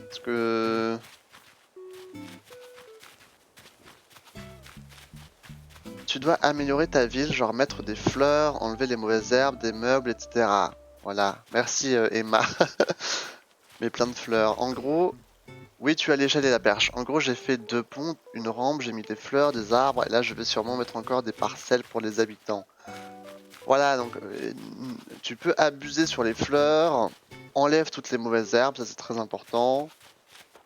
Speaker 1: Parce que... Tu dois améliorer ta ville, genre mettre des fleurs, enlever les mauvaises herbes, des meubles, etc. Voilà, merci Emma. Mais plein de fleurs. En gros, oui, tu as l'échelle et la perche. En gros, j'ai fait 2 ponts, une rampe, j'ai mis des fleurs, des arbres, et là, je vais sûrement mettre encore des parcelles pour les habitants. Voilà, donc tu peux abuser sur les fleurs, enlève toutes les mauvaises herbes, ça c'est très important.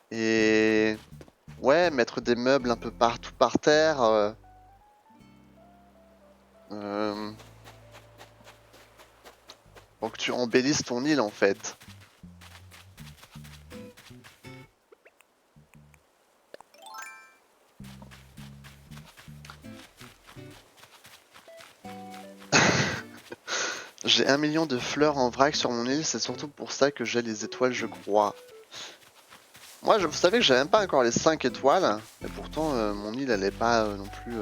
Speaker 1: Et ouais, mettre des meubles un peu partout par terre. Euh, pour que tu embellisses ton île en fait. J'ai 1 million de fleurs en vrac sur mon île, c'est surtout pour ça que j'ai les étoiles, je crois. Moi, vous savez que j'ai même pas encore les 5 étoiles, et pourtant mon île elle est pas non plus.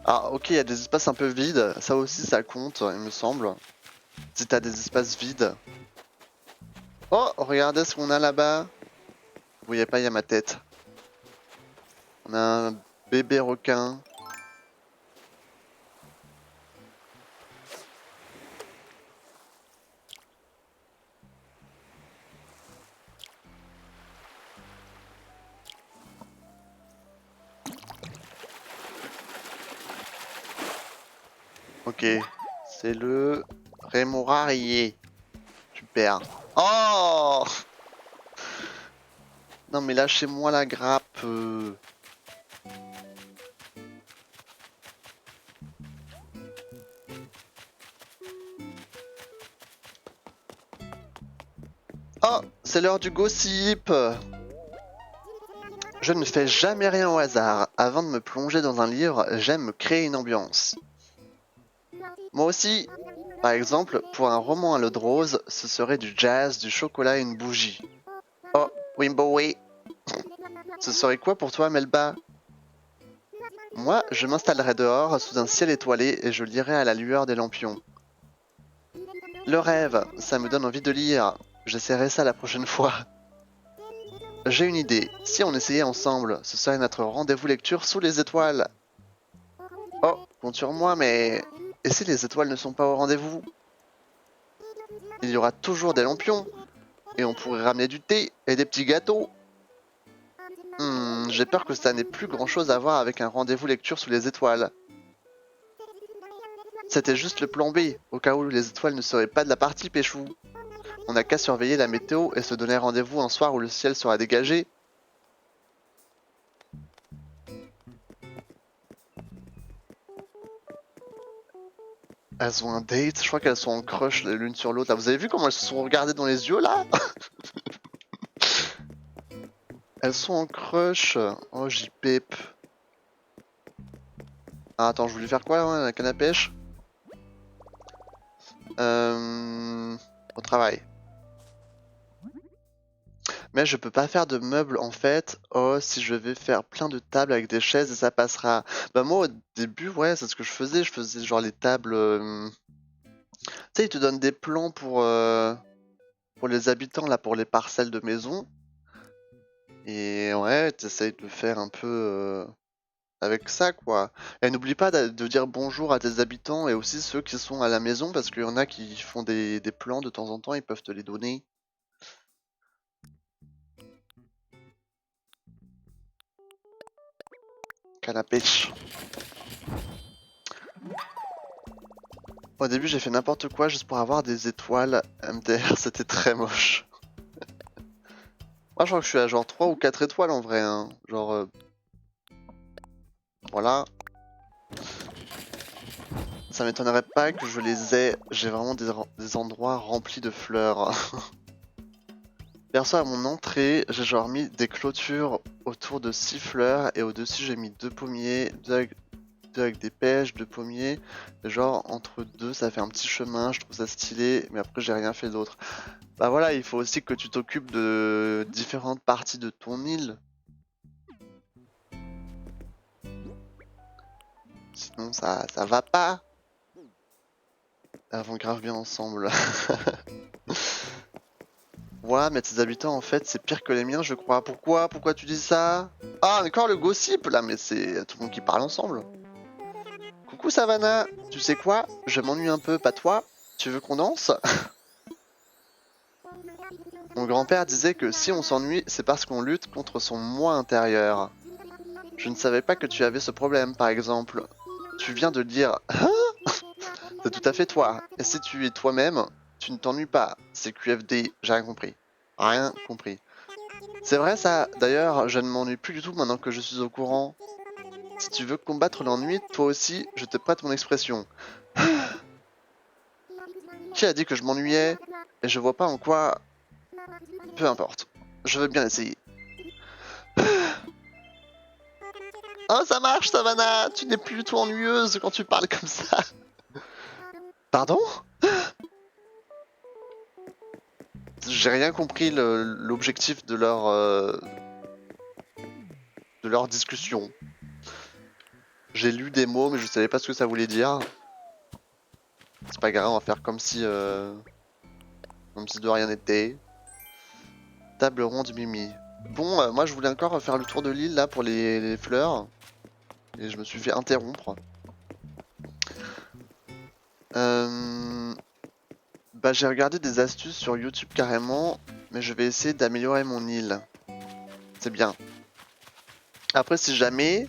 Speaker 1: Ah, ok, il y a des espaces un peu vides, ça aussi ça compte, il me semble. Si t'as des espaces vides. Oh, regardez ce qu'on a là-bas. Vous voyez pas, il y a ma tête. On a un bébé requin. Ok, c'est le Rémorarié. Super. Oh! Non mais lâchez-moi la grappe. Oh, c'est l'heure du gossip. Je ne fais jamais rien au hasard. Avant de me plonger dans un livre, j'aime me créer une ambiance. Moi aussi. Par exemple, pour un roman à l'eau de rose, ce serait du jazz, du chocolat et une bougie. Oh, Wimbowe. Ce serait quoi pour toi, Melba? Moi, je m'installerai dehors, sous un ciel étoilé, et je lirai à la lueur des lampions. Le rêve, ça me donne envie de lire. J'essaierai ça la prochaine fois. J'ai une idée. Si on essayait ensemble, ce serait notre rendez-vous lecture sous les étoiles. Oh, compte sur moi, mais... Et si les étoiles ne sont pas au rendez-vous? Il y aura toujours des lampions, et on pourrait ramener du thé et des petits gâteaux. J'ai peur que ça n'ait plus grand-chose à voir avec un rendez-vous lecture sous les étoiles. C'était juste le plan B, au cas où les étoiles ne seraient pas de la partie, Péchou. On n'a qu'à surveiller la météo et se donner rendez-vous un soir où le ciel sera dégagé. Elles ont un date, je crois qu'elles sont en crush l'une sur l'autre. Là, vous avez vu comment elles se sont regardées dans les yeux là? Elles sont en crush. Oh, j'y pep. Ah, attends, je voulais faire quoi, hein, la canne à pêche? Au travail. Mais je peux pas faire de meubles en fait. Oh, si je vais faire plein de tables avec des chaises et ça passera. Bah moi au début, ouais, c'est ce que je faisais. Je faisais genre les tables. Tu sais, ils te donnent des plans pour les habitants là, pour les parcelles de maison. Et ouais, t'essayes de faire un peu avec ça quoi. Et n'oublie pas de dire bonjour à tes habitants et aussi ceux qui sont à la maison parce qu'il y en a qui font des plans de temps en temps. Ils peuvent te les donner. Canne à pêche. Au début, j'ai fait n'importe quoi juste pour avoir des étoiles MDR, c'était très moche. Moi, je crois que je suis à genre 3 ou 4 étoiles en vrai, hein. Genre, voilà. Ça m'étonnerait pas que je les ai. J'ai vraiment des endroits remplis de fleurs. Perso, à mon entrée, j'ai genre mis des clôtures autour de 6 fleurs et au-dessus, j'ai mis 2 pommiers, 2 avec des pêches, 2 pommiers. Et genre, entre deux, ça fait un petit chemin, je trouve ça stylé, mais après, j'ai rien fait d'autre. Bah voilà, il faut aussi que tu t'occupes de différentes parties de ton île. Sinon, ça va pas. Elles vont grave bien ensemble. Ouais, mais tes habitants, en fait, c'est pire que les miens, je crois. Pourquoi? Pourquoi tu dis ça? Ah, encore le gossip, là, mais c'est tout le monde qui parle ensemble. Coucou Savannah, tu sais quoi? Je m'ennuie un peu, pas toi? Tu veux qu'on danse? Mon grand-père disait que si on s'ennuie, c'est parce qu'on lutte contre son moi intérieur. Je ne savais pas que tu avais ce problème, par exemple. Tu viens de dire hein? C'est tout à fait toi. Et si tu es toi-même, tu ne t'ennuies pas. C'est QFD, j'ai rien compris. Rien compris. C'est vrai ça, d'ailleurs, je ne m'ennuie plus du tout maintenant que je suis au courant. Si tu veux combattre l'ennui, toi aussi, je te prête mon expression. Qui a dit que je m'ennuyais? Et je vois pas en quoi... Peu importe. Je veux bien essayer. Oh, ça marche, Savannah! Tu n'es plus du tout ennuyeuse quand tu parles comme ça. Pardon? J'ai rien compris l'objectif de leur discussion. J'ai lu des mots, mais je savais pas ce que ça voulait dire. C'est pas grave, on va faire comme si de rien n'était. Table ronde Mimi. Bon, moi je voulais encore faire le tour de l'île là pour les fleurs. Et je me suis fait interrompre. Bah j'ai regardé des astuces sur YouTube carrément, mais je vais essayer d'améliorer mon île. C'est bien. Après si jamais...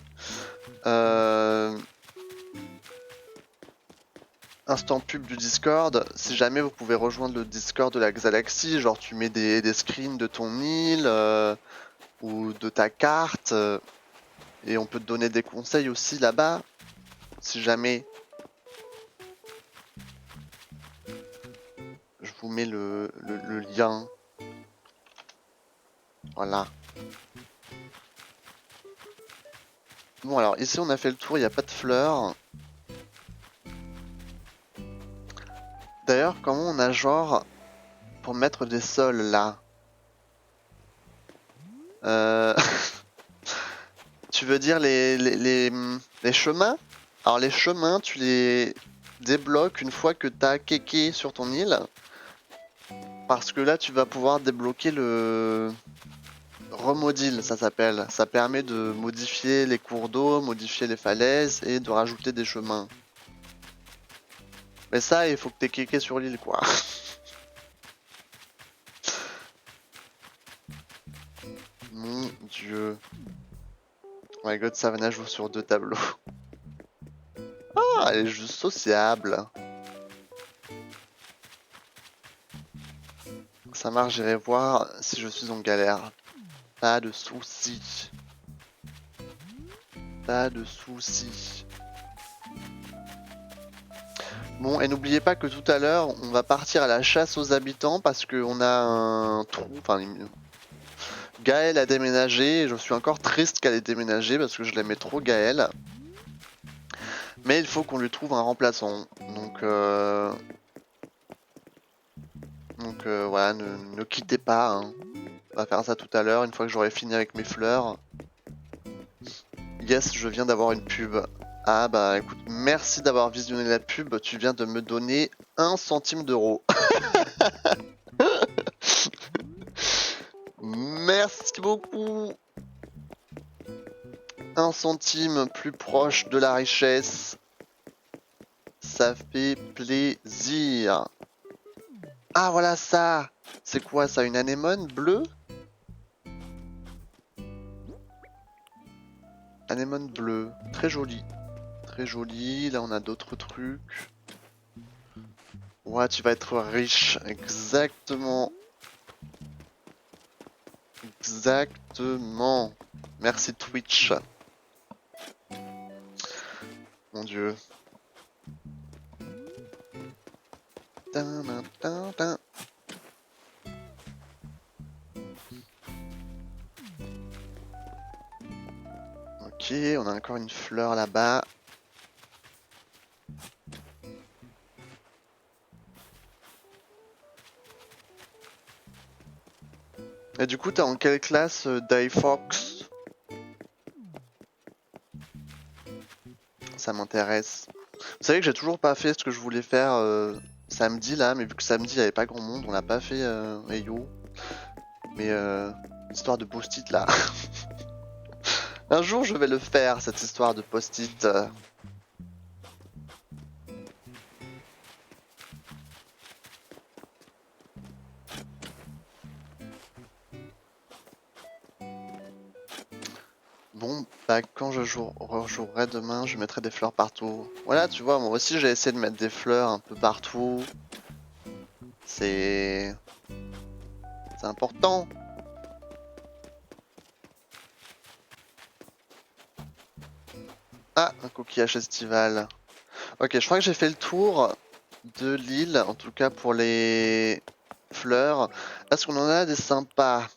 Speaker 1: Instant pub du Discord, si jamais vous pouvez rejoindre le Discord de la Galaxie, genre tu mets des screens de ton île ou de ta carte, et on peut te donner des conseils aussi là-bas, si jamais. Je vous mets le lien. Voilà. Bon alors ici on a fait le tour, il n'y a pas de fleurs. D'ailleurs comment on a genre pour mettre des sols là? Tu veux dire les chemins? Alors les chemins tu les débloques une fois que t'as kéké sur ton île. Parce que là tu vas pouvoir débloquer le remodile, ça s'appelle. Ça permet de modifier les cours d'eau, modifier les falaises et de rajouter des chemins. Mais ça il faut que t'aies kéké sur l'île quoi. Mon dieu. Oh my god, Savannah joue sur 2 tableaux. Ah, elle est juste sociable. Ça marche, j'irai voir si je suis en galère. Pas de soucis. Pas de soucis. Bon, et n'oubliez pas que tout à l'heure, on va partir à la chasse aux habitants parce qu'on a un trou. Enfin, Gaëlle a déménagé et je suis encore triste qu'elle ait déménagé parce que je l'aimais trop, Gaëlle. Mais il faut qu'on lui trouve un remplaçant. Donc voilà, ne quittez pas. Hein. On va faire ça tout à l'heure, une fois que j'aurai fini avec mes fleurs. Yes, je viens d'avoir une pub. Ah bah écoute, merci d'avoir visionné la pub. Tu viens de me donner 1 centime d'euro. Merci beaucoup. 1 centime plus proche de la richesse. Ça fait plaisir. Ah voilà ça. C'est quoi ça, une anémone bleue? Anémone bleue. Très jolie. Très jolie. Là on a d'autres trucs. Ouais, tu vas être riche. Exactement. Exactement. Merci Twitch. Mon dieu. Tin, tin, tin, tin. Ok, on a encore une fleur là-bas. Et du coup, t'es en quelle classe, Fox? Ça m'intéresse. Vous savez que j'ai toujours pas fait ce que je voulais faire samedi là, mais vu que samedi il y avait pas grand monde, on l'a pas fait. Yo. histoire de post-it là. Un jour je vais le faire, cette histoire de post-it. Bon, bah quand rejouerai demain, je mettrai des fleurs partout. Voilà, tu vois, moi aussi j'ai essayé de mettre des fleurs un peu partout. C'est important. Ah, un coquillage estival. Ok, je crois que j'ai fait le tour de l'île, en tout cas pour les fleurs. Est-ce qu'on en a des sympas?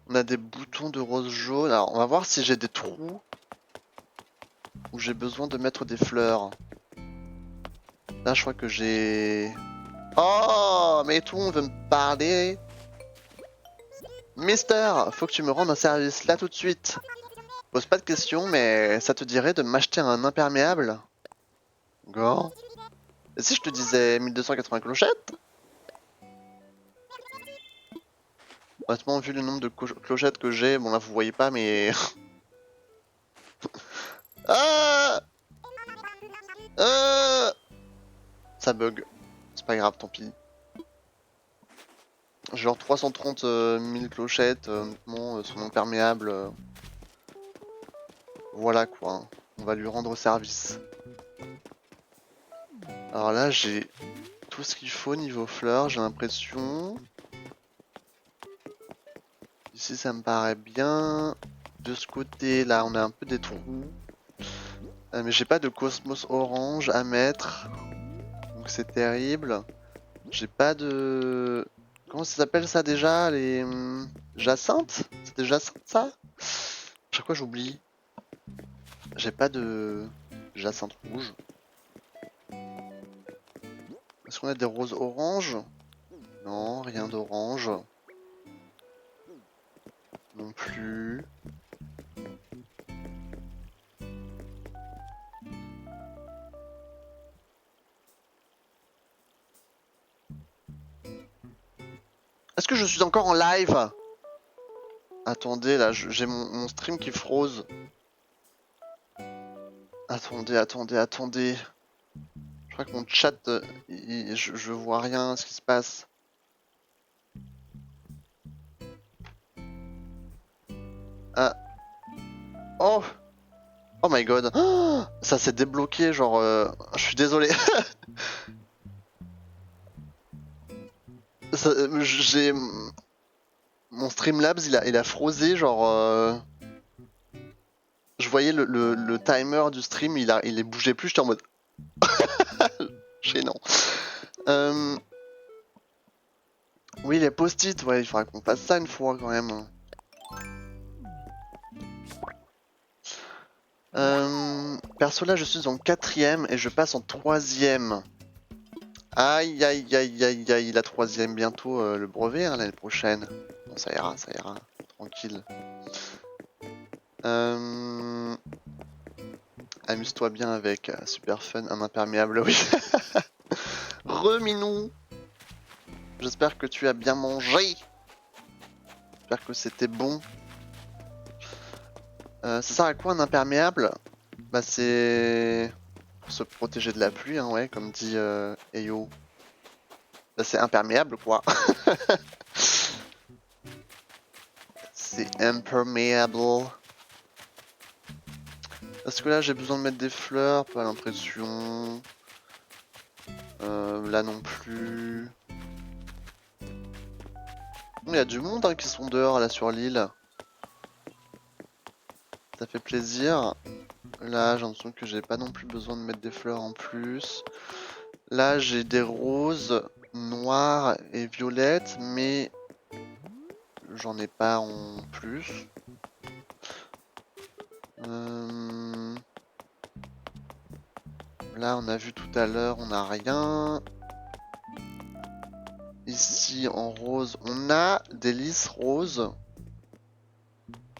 Speaker 1: On a des boutons de rose jaune. Alors, on va voir si j'ai des trous où j'ai besoin de mettre des fleurs. Là, je crois que j'ai... Oh, mais tout le monde veut me parler. Mister, faut que tu me rendes un service là tout de suite. Pose pas de questions, mais ça te dirait de m'acheter un imperméable? Gore. Et si je te disais 1280 clochettes? Honnêtement, vu le nombre de clochettes que j'ai, bon là vous voyez pas, mais... Ah Ça bug. C'est pas grave, tant pis. Genre 330 000 clochettes, honnêtement, son imperméable. Voilà quoi. On va lui rendre service. Alors là, j'ai tout ce qu'il faut niveau fleurs, j'ai l'impression. Ici, ça me paraît bien. De ce côté, là, on a un peu des trous. Mais j'ai pas de cosmos orange à mettre. Donc c'est terrible. J'ai pas de... Comment ça s'appelle ça déjà? Les... jacinthes? C'est des jacinthes ça? Chaque fois j'oublie. J'ai pas de... jacinthe rouge. Est-ce qu'on a des roses oranges? Non, rien d'orange. Non plus. Est-ce que je suis encore en live? Attendez, là, j'ai mon stream qui froze. Attendez. Je crois que mon chat, je vois rien, ce qui se passe. Ah. Oh! Oh my god. Oh, ça s'est débloqué, genre... Je suis désolé. J'ai... Mon Streamlabs, il a frosé, genre... Je voyais le timer du stream, il est bougé plus, j'étais en mode... Gênant. Oui, les post-it, ouais, il faudra qu'on fasse ça une fois quand même. Perso là, je suis en 4ème et je passe en 3ème. Aïe, la 3ème bientôt, le brevet hein, l'année prochaine. Bon, ça ira, tranquille. Amuse-toi bien avec Super Fun, un imperméable, oui. Reminou. J'espère que tu as bien mangé. J'espère que c'était bon. Ça sert à quoi un imperméable? Bah c'est... Pour se protéger de la pluie, hein, ouais, comme dit Eyo. Bah c'est imperméable quoi. C'est imperméable. Est-ce que là j'ai besoin de mettre des fleurs? Pas l'impression. Là non plus. Il y a du monde hein, qui sont dehors là sur l'île. Ça fait plaisir. Là j'ai l'impression que j'ai pas non plus besoin de mettre des fleurs en plus. Là j'ai des roses noires et violettes mais j'en ai pas en plus. Là on a vu tout à l'heure, on n'a rien. Ici en rose, on a des lys roses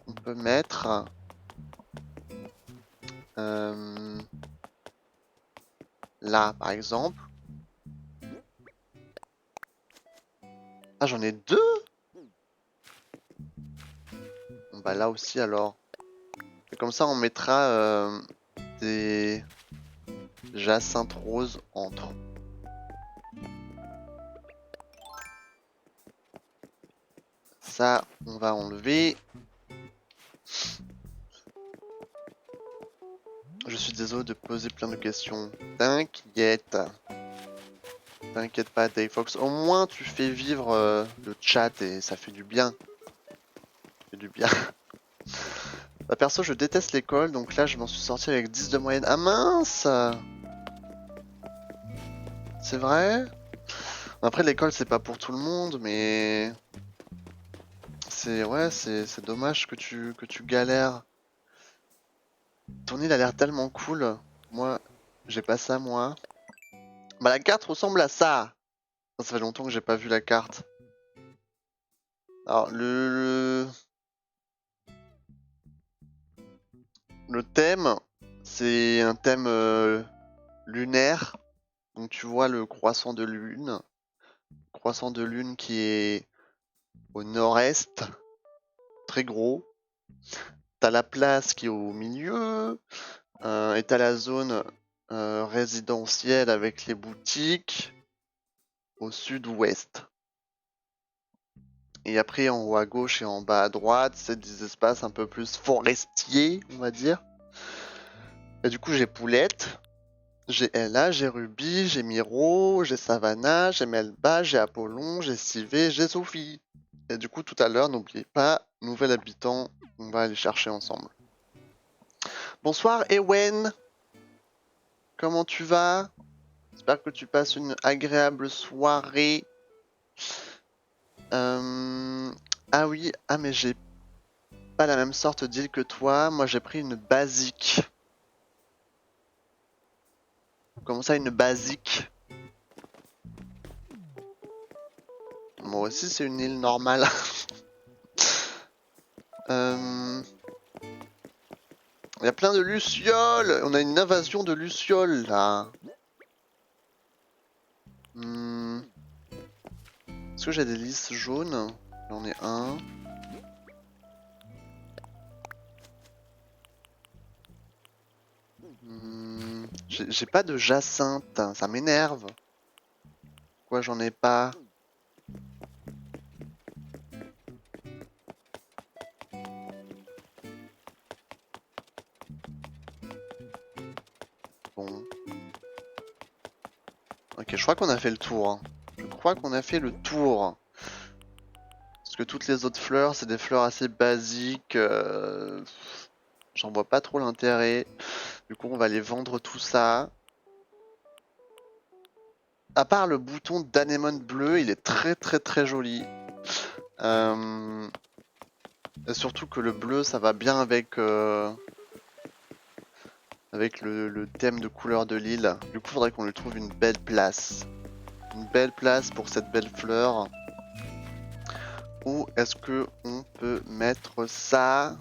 Speaker 1: qu'on peut mettre. Là par exemple. Ah j'en ai deux. Bah là aussi alors. Et comme ça on mettra des jacinthes roses entre. Ça, on va enlever. Je suis désolé de poser plein de questions. T'inquiète. T'inquiète pas, Dave Fox. Au moins, tu fais vivre le chat et ça fait du bien. Ça fait du bien. Bah, perso, je déteste l'école, donc là, je m'en suis sorti avec 10 de moyenne. Ah mince! C'est vrai? Après, l'école, c'est pas pour tout le monde, mais... c'est dommage que tu galères. Ton île a l'air tellement cool. Moi, j'ai pas ça, moi. Bah, la carte ressemble à ça! Ça fait longtemps que j'ai pas vu la carte. Alors, le thème, c'est un thème lunaire. Donc tu vois le croissant de lune. Croissant de lune qui est au nord-est. Très gros. T'as la place qui est au milieu. Et t'as la zone résidentielle avec les boutiques au sud-ouest. Et après en haut à gauche et en bas à droite, c'est des espaces un peu plus forestiers, on va dire. Et du coup j'ai Poulette. J'ai Ella, j'ai Ruby, j'ai Miro, j'ai Savannah, j'ai Melba, j'ai Apollon, j'ai Sivé, j'ai Sophie. Et du coup, tout à l'heure, n'oubliez pas, nouvel habitant, on va aller chercher ensemble. Bonsoir Ewen, comment tu vas? J'espère que tu passes une agréable soirée. Ah oui, ah mais j'ai pas la même sorte d'île que toi, moi j'ai pris une basique. Comment ça, une basique? Moi aussi c'est une île normale. Il y a plein de lucioles. On a une invasion de lucioles là. Est-ce que j'ai des lys jaunes? J'en ai un. J'ai pas de jacinthe, ça m'énerve. Pourquoi j'en ai pas? Bon. Ok, je crois qu'on a fait le tour. Hein. Je crois qu'on a fait le tour. Parce que toutes les autres fleurs, c'est des fleurs assez basiques. J'en vois pas trop l'intérêt. Du coup, on va aller vendre tout ça. À part le bouton d'anémone bleu, il est très très très joli. Et surtout que le bleu, ça va bien avec, avec le thème de couleur de l'île. Du coup, il faudrait qu'on lui trouve une belle place. Une belle place pour cette belle fleur. Où est-ce que on peut mettre ça?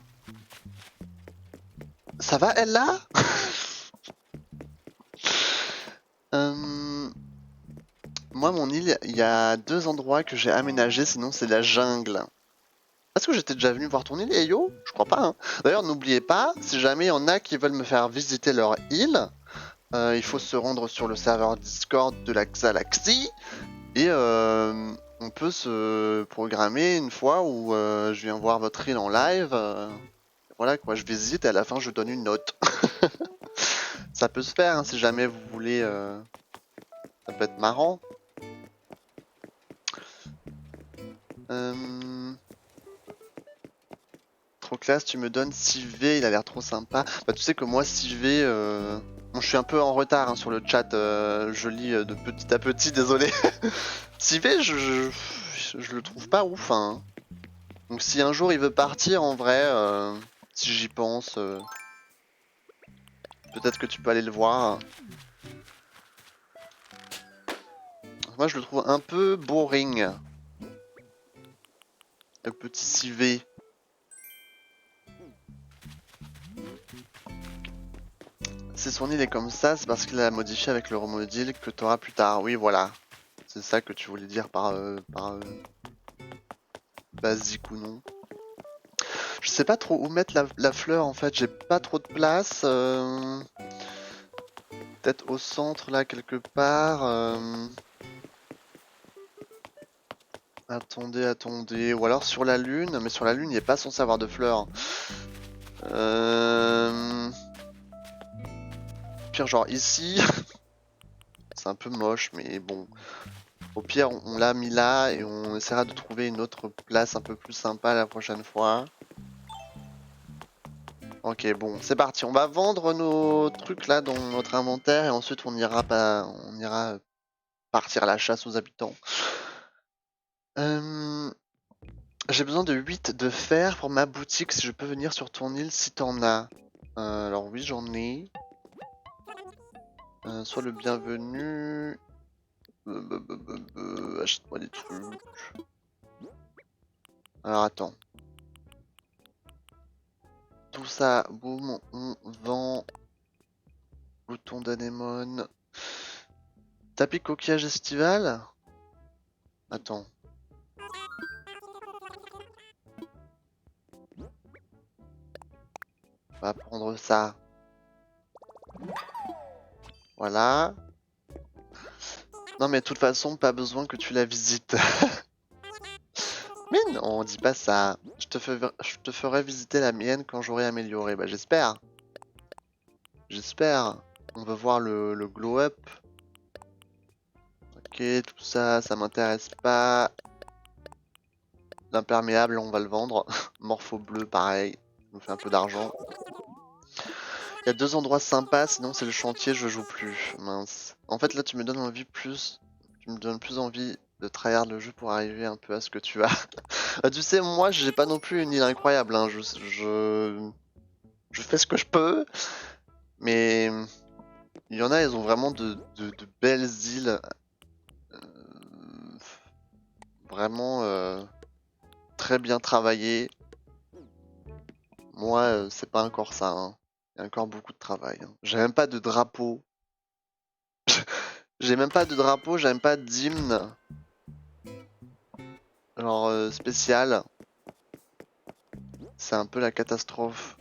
Speaker 1: Ça va, elle là? Moi, mon île, il y a deux endroits que j'ai aménagés, sinon c'est la jungle. Est-ce que j'étais déjà venu voir ton île, Eyo? Je crois pas. Hein. D'ailleurs, n'oubliez pas, si jamais il y en a qui veulent me faire visiter leur île, il faut se rendre sur le serveur Discord de la Galaxie et on peut se programmer une fois où je viens voir votre île en live. Voilà quoi, je visite et à la fin je donne une note. Ça peut se faire hein, si jamais vous voulez. Ça peut être marrant. Trop classe, tu me donnes Sylvé, il a l'air trop sympa. Bah tu sais que moi Sylvé, bon, je suis un peu en retard hein, sur le chat, je lis de petit à petit, désolé. Sylvé, je le trouve pas ouf. Hein. Donc si un jour il veut partir en vrai, si j'y pense, peut-être que tu peux aller le voir. Moi je le trouve un peu boring. Le petit Sylvé. Si son île est comme ça, c'est parce qu'il a modifié avec le remodile que tu auras plus tard. Oui, voilà. C'est ça que tu voulais dire par basique ou non. Je sais pas trop où mettre la fleur en fait, j'ai pas trop de place. Peut-être au centre là quelque part. Attendez, attendez. Ou alors sur la lune, mais sur la lune il n'y a pas censé avoir de fleurs. Pire genre ici. C'est un peu moche mais bon. Au pire on l'a mis là et on essaiera de trouver une autre place un peu plus sympa la prochaine fois. Ok, bon, c'est parti. On va vendre nos trucs là dans notre inventaire et ensuite on ira partir à la chasse aux habitants. J'ai besoin de 8 de fer pour ma boutique. Si je peux venir sur ton île si t'en as. Alors oui, j'en ai. Sois le bienvenu. Achète-moi des trucs. Alors attends. Tout ça, boum, on vend. Bouton d'anémone. Tapis coquillage estival. Attends. On va prendre ça. Voilà. Non mais de toute façon, pas besoin que tu la visites. Mais non, on dit pas ça. Je te ferai visiter la mienne quand j'aurai amélioré. Bah j'espère. J'espère. On veut voir le glow up. Ok, tout ça, ça m'intéresse pas. L'imperméable, on va le vendre. Morpho bleu, pareil. Ça nous fait un peu d'argent. Il y a 2 endroits sympas, sinon c'est le chantier, je joue plus. Mince. En fait, là, tu me donnes envie plus. Tu me donnes plus envie de tryhard le jeu pour arriver un peu à ce que tu as. Tu sais, moi, j'ai pas non plus une île incroyable. Hein. Je fais ce que je peux. Mais il y en a, elles ont vraiment de belles îles. Vraiment très bien travaillées. Moi, c'est pas encore ça. Hein. Il y a encore beaucoup de travail. Hein. J'ai même pas de drapeau. J'ai même pas de drapeau, j'ai même pas d'hymne. Genre spécial. C'est un peu la catastrophe.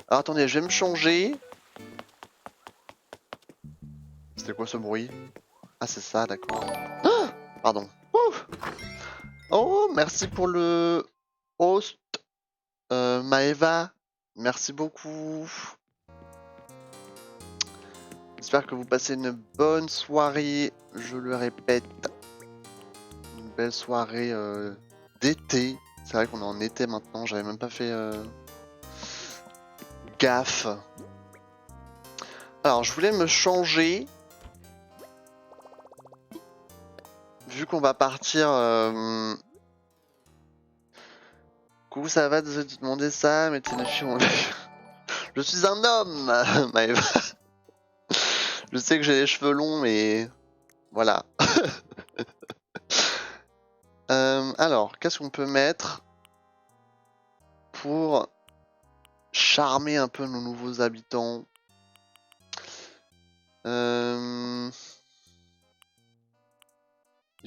Speaker 1: Alors attendez, je vais me changer. C'était quoi ce bruit? Ah c'est ça, d'accord. Ah pardon. Ouh. Oh, merci pour le host, Maeva. Merci beaucoup. J'espère que vous passez une bonne soirée. Je le répète. Une belle soirée d'été. C'est vrai qu'on est en été maintenant. J'avais même pas fait gaffe. Alors, je voulais me changer. Vu qu'on va partir... Coucou, ça va? Désolé de te demander ça, mais t'es une fille... Je suis un homme, Maëva. Je sais que j'ai les cheveux longs, mais... Voilà. Alors, qu'est-ce qu'on peut mettre pour charmer un peu nos nouveaux habitants? Il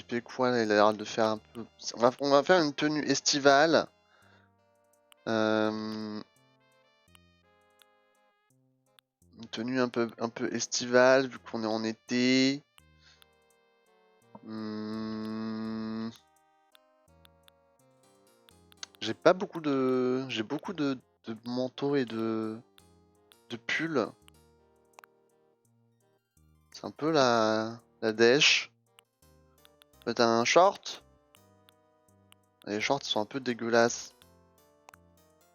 Speaker 1: fait quoi là? Il a l'air de faire un peu... On va faire une tenue estivale. Une tenue un peu estivale vu qu'on est en été. J'ai pas beaucoup de... J'ai beaucoup de manteaux et de pulls. C'est un peu la dèche. Peut-être un short. Les shorts sont un peu dégueulasses.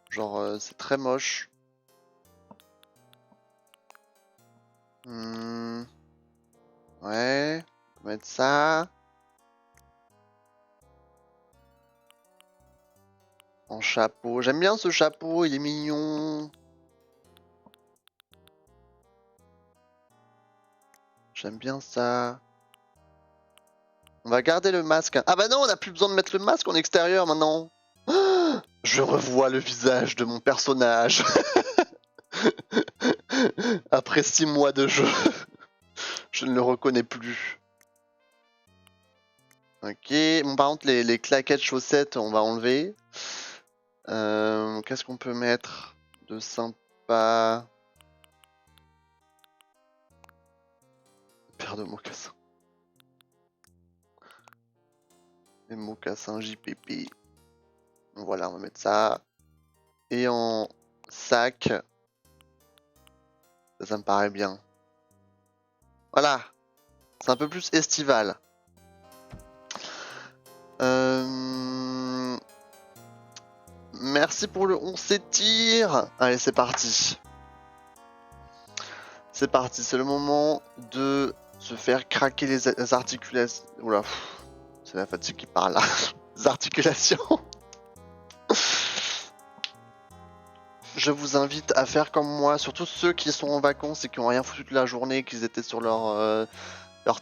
Speaker 1: Genre c'est très moche. Ouais. On va mettre ça. En chapeau. J'aime bien ce chapeau, il est mignon. J'aime bien ça. On va garder le masque. Ah bah non, on n'a plus besoin de mettre le masque en extérieur maintenant. Je revois le visage de mon personnage. Après 6 mois de jeu. Je ne le reconnais plus. Ok, bon par contre les claquettes chaussettes on va enlever. Qu'est-ce qu'on peut mettre de sympa? Paire de mocassins. Les mocassins JPP. Voilà, on va mettre ça. Et en sac, ça me paraît bien. Voilà, c'est un peu plus estival. Merci pour le on s'étire. Allez, c'est parti. C'est parti, c'est le moment de se faire craquer les articulations. Oula, c'est la fatigue qui parle là. Les articulations. Je vous invite à faire comme moi, surtout ceux qui sont en vacances et qui ont rien foutu de la journée, qu'ils étaient sur leur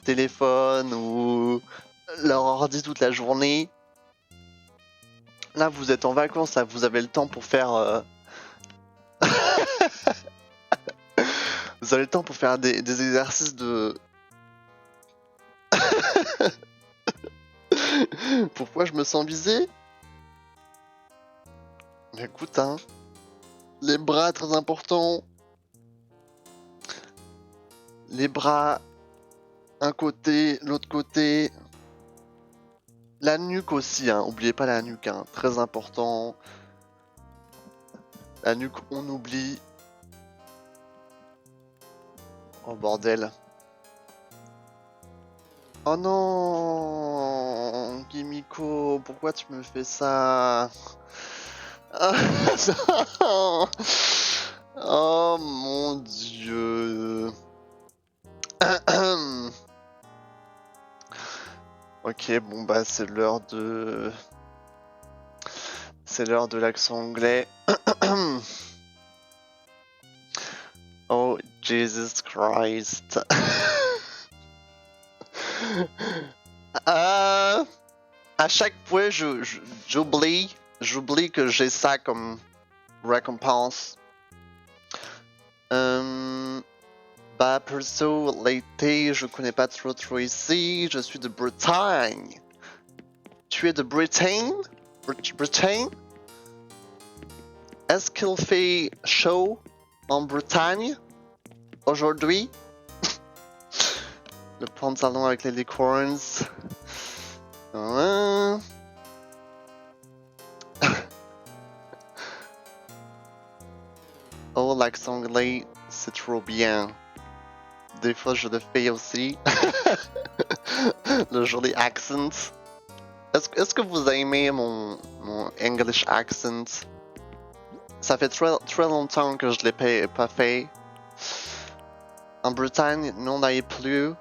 Speaker 1: téléphone ou leur ordi toute la journée. Là, vous êtes en vacances, là, vous avez le temps pour faire. Vous avez le temps pour faire des exercices de. Pourquoi je me sens visé? Écoute, hein. Les bras, très importants. Les bras, un côté, l'autre côté. La nuque aussi, hein. Oubliez pas la nuque, hein. Très important. La nuque, on oublie. Oh bordel. Oh non, Kimiko, pourquoi tu me fais ça? Non. Oh mon dieu. Ok, bon bah c'est l'heure de... C'est l'heure de l'accent anglais. Oh Jesus Christ. À chaque fois, j'oublie que j'ai ça comme récompense. Bah perso, l'été, je connais pas trop ici. Je suis de Bretagne. Tu es de Bretagne? Bretagne? Est-ce qu'il fait chaud en Bretagne aujourd'hui? Le pantalon avec les licornes. Oh, l'accent anglais, c'est trop bien. Des fois, je le fais aussi. Le joli accent. Est-ce que vous aimez mon English accent? Ça fait très longtemps que je l'ai pas fait. En Bretagne, non, là, il plus.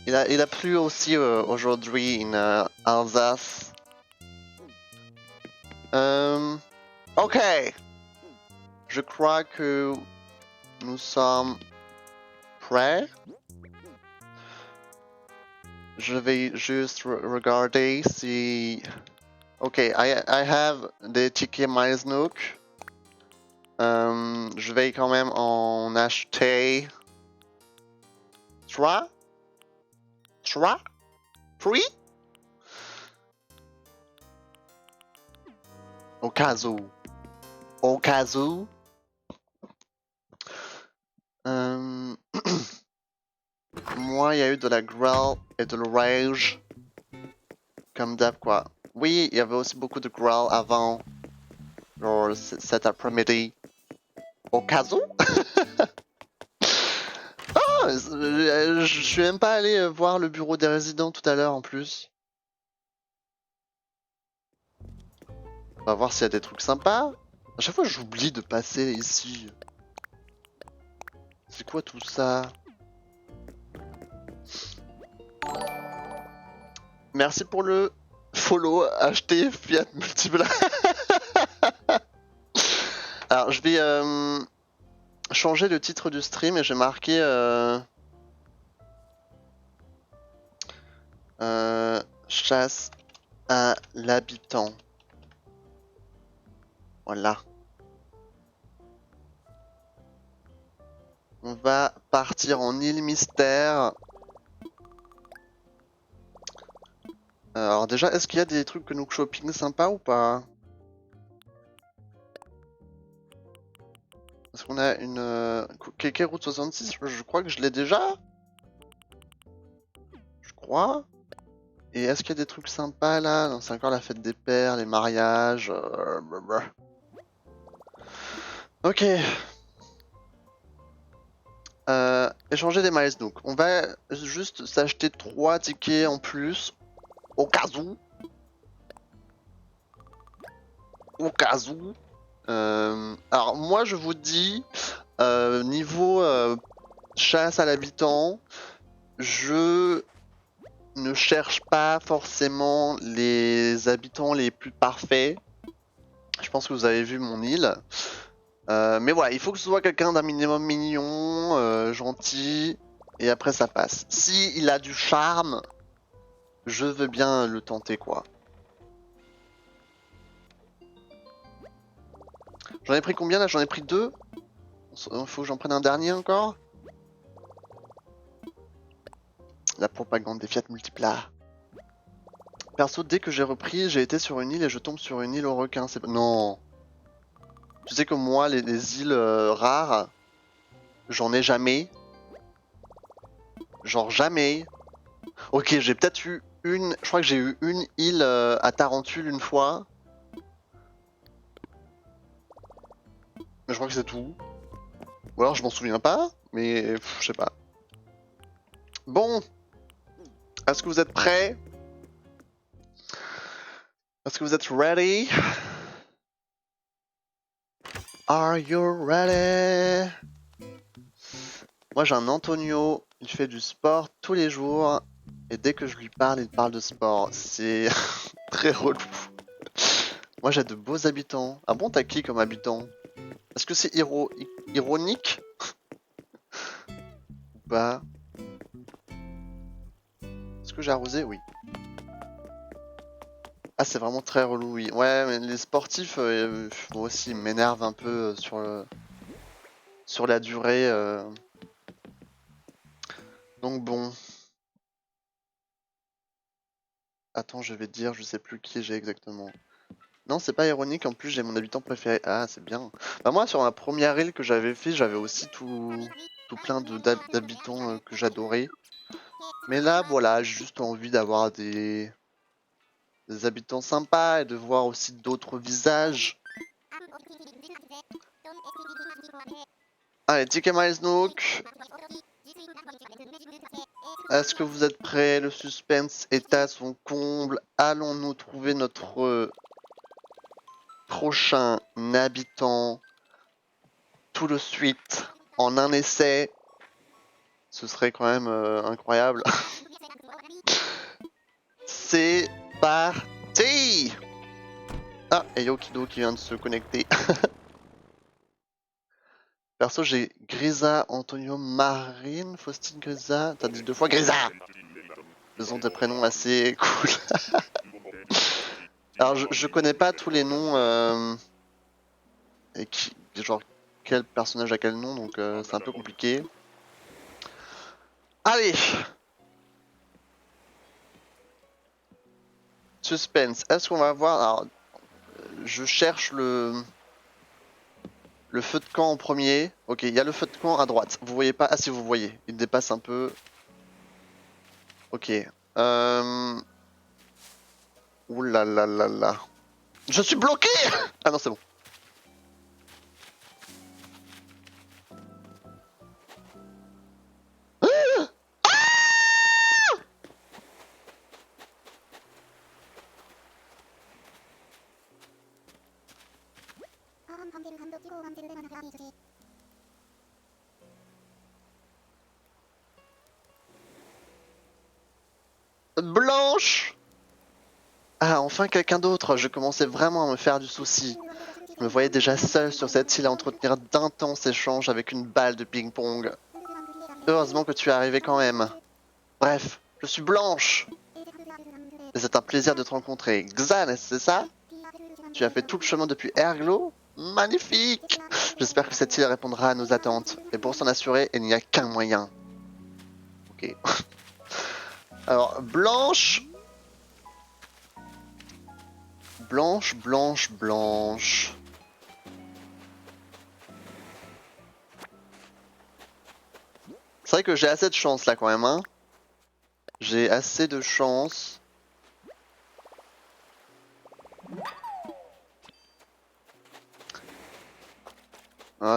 Speaker 1: Il a plu aussi aujourd'hui en Alsace. Ok. Je crois que nous sommes prêts. Je vais juste regarder si... Ok, I have des tickets Miles Nook. Je vais quand même en acheter 3? 3? Au cas où. Au cas où. Moi, il y a eu de la growl et de l'orage. Comme d'hab, quoi. Oui, il y avait aussi beaucoup de growl avant. Genre cet après-midi. Au cas où. Ah, je suis même pas allé voir le bureau des résidents tout à l'heure en plus. On va voir s'il y a des trucs sympas. À chaque fois, j'oublie de passer ici. C'est quoi tout ça? Merci pour le follow acheté Fiat Multipla. Alors, je vais changer le titre du stream et je vais marquer chasse à l'habitant. Voilà. On va partir en île mystère. Alors déjà, est-ce qu'il y a des trucs que nous shopping sympas ou pas? Est-ce qu'on a une KK Route 66? Je crois que je l'ai déjà. Je crois. Et est-ce qu'il y a des trucs sympas là? Non, c'est encore la fête des pères, les mariages. Blablabla. Ok. Échanger des miles donc. On va juste s'acheter 3 tickets en plus. Au cas où. Au cas où. Alors moi je vous dis, niveau chasse à l'habitant, je ne cherche pas forcément les habitants les plus parfaits. Je pense que vous avez vu mon île. Mais voilà, il faut que ce soit quelqu'un d'un minimum mignon, gentil, et après ça passe. Si il a du charme, je veux bien le tenter quoi. J'en ai pris combien là? J'en ai pris 2. Faut que j'en prenne un dernier encore. La propagande des Fiat Multipla. Perso, dès que j'ai repris, j'ai été sur une île et je tombe sur une île aux requins. Non. Tu sais que moi, les îles rares, j'en ai jamais. Genre jamais. Ok, j'ai peut-être eu une... Je crois que j'ai eu une île à Tarentule une fois. Mais je crois que c'est tout. Ou alors je m'en souviens pas, mais je sais pas. Bon. Est-ce que vous êtes prêts? Est-ce que vous êtes ready? Are you ready? Moi j'ai un Antonio, il fait du sport tous les jours. Et dès que je lui parle, il parle de sport. C'est très relou. Moi j'ai de beaux habitants. Ah bon, t'as qui comme habitant? Est-ce que c'est ironique? Ou pas? Est-ce que j'ai arrosé? Oui. Ah, c'est vraiment très relou, oui. Ouais, mais les sportifs, moi aussi, ils m'énervent un peu sur la durée. Donc bon. Attends, je vais te dire, je sais plus qui j'ai exactement. Non, c'est pas ironique, en plus j'ai mon habitant préféré. Ah, c'est bien. Bah moi, sur ma première île que j'avais fait, j'avais aussi tout plein d'habitants que j'adorais. Mais là, voilà, j'ai juste envie d'avoir des habitants sympas et de voir aussi d'autres visages. Allez, Ticket Miles Nook. Est-ce que vous êtes prêts? Le suspense est à son comble. Allons-nous trouver notre prochain habitant tout de suite en un essai? Ce serait quand même incroyable. C'est parti! Ah, et Yokido qui vient de se connecter. Perso, j'ai Grisa, Antonio, Marine, Faustine, Grisa. T'as dit 2 fois Grisa! Ils ont des prénoms assez cool. Alors, je connais pas tous les noms et genre quel personnage a quel nom, donc c'est un peu compliqué. Allez! Suspense. Est-ce qu'on va voir? Alors, je cherche le feu de camp en premier. Ok, il y a le feu de camp à droite. Vous voyez pas? Ah si, vous voyez. Il dépasse un peu. Ok. Ouh là là là là. Je suis bloqué! Ah non, c'est bon. Blanche! Ah, enfin quelqu'un d'autre. Je commençais vraiment à me faire du souci. Je me voyais déjà seul sur cette île à entretenir d'intenses échanges avec une balle de ping-pong. Heureusement que tu es arrivé quand même. Bref, je suis Blanche. Et c'est un plaisir de te rencontrer. Xan, c'est ça? Tu as fait tout le chemin depuis Erglo? Magnifique! J'espère que cette île répondra à nos attentes. Et pour s'en assurer, il n'y a qu'un moyen. Ok. Alors, Blanche, Blanche, blanche, blanche. C'est vrai que j'ai assez de chance là quand même, hein. J'ai assez de chance.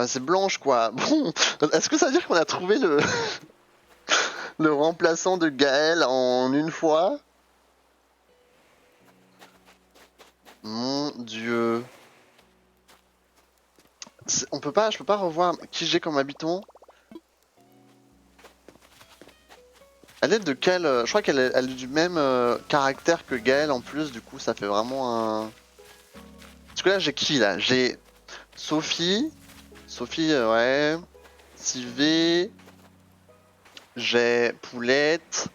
Speaker 1: C'est blanche quoi. Bon, est-ce que ça veut dire qu'on a trouvé le le remplaçant de Gaël en une fois? Mon Dieu. On peut pas, je peux pas revoir qui j'ai comme habitant. Elle est de quel je crois qu'elle elle est du même caractère que Gaël en plus, du coup ça fait vraiment un. Parce que là j'ai qui là? J'ai Sophie. Sophie, ouais. Sylvie. J'ai Poulette.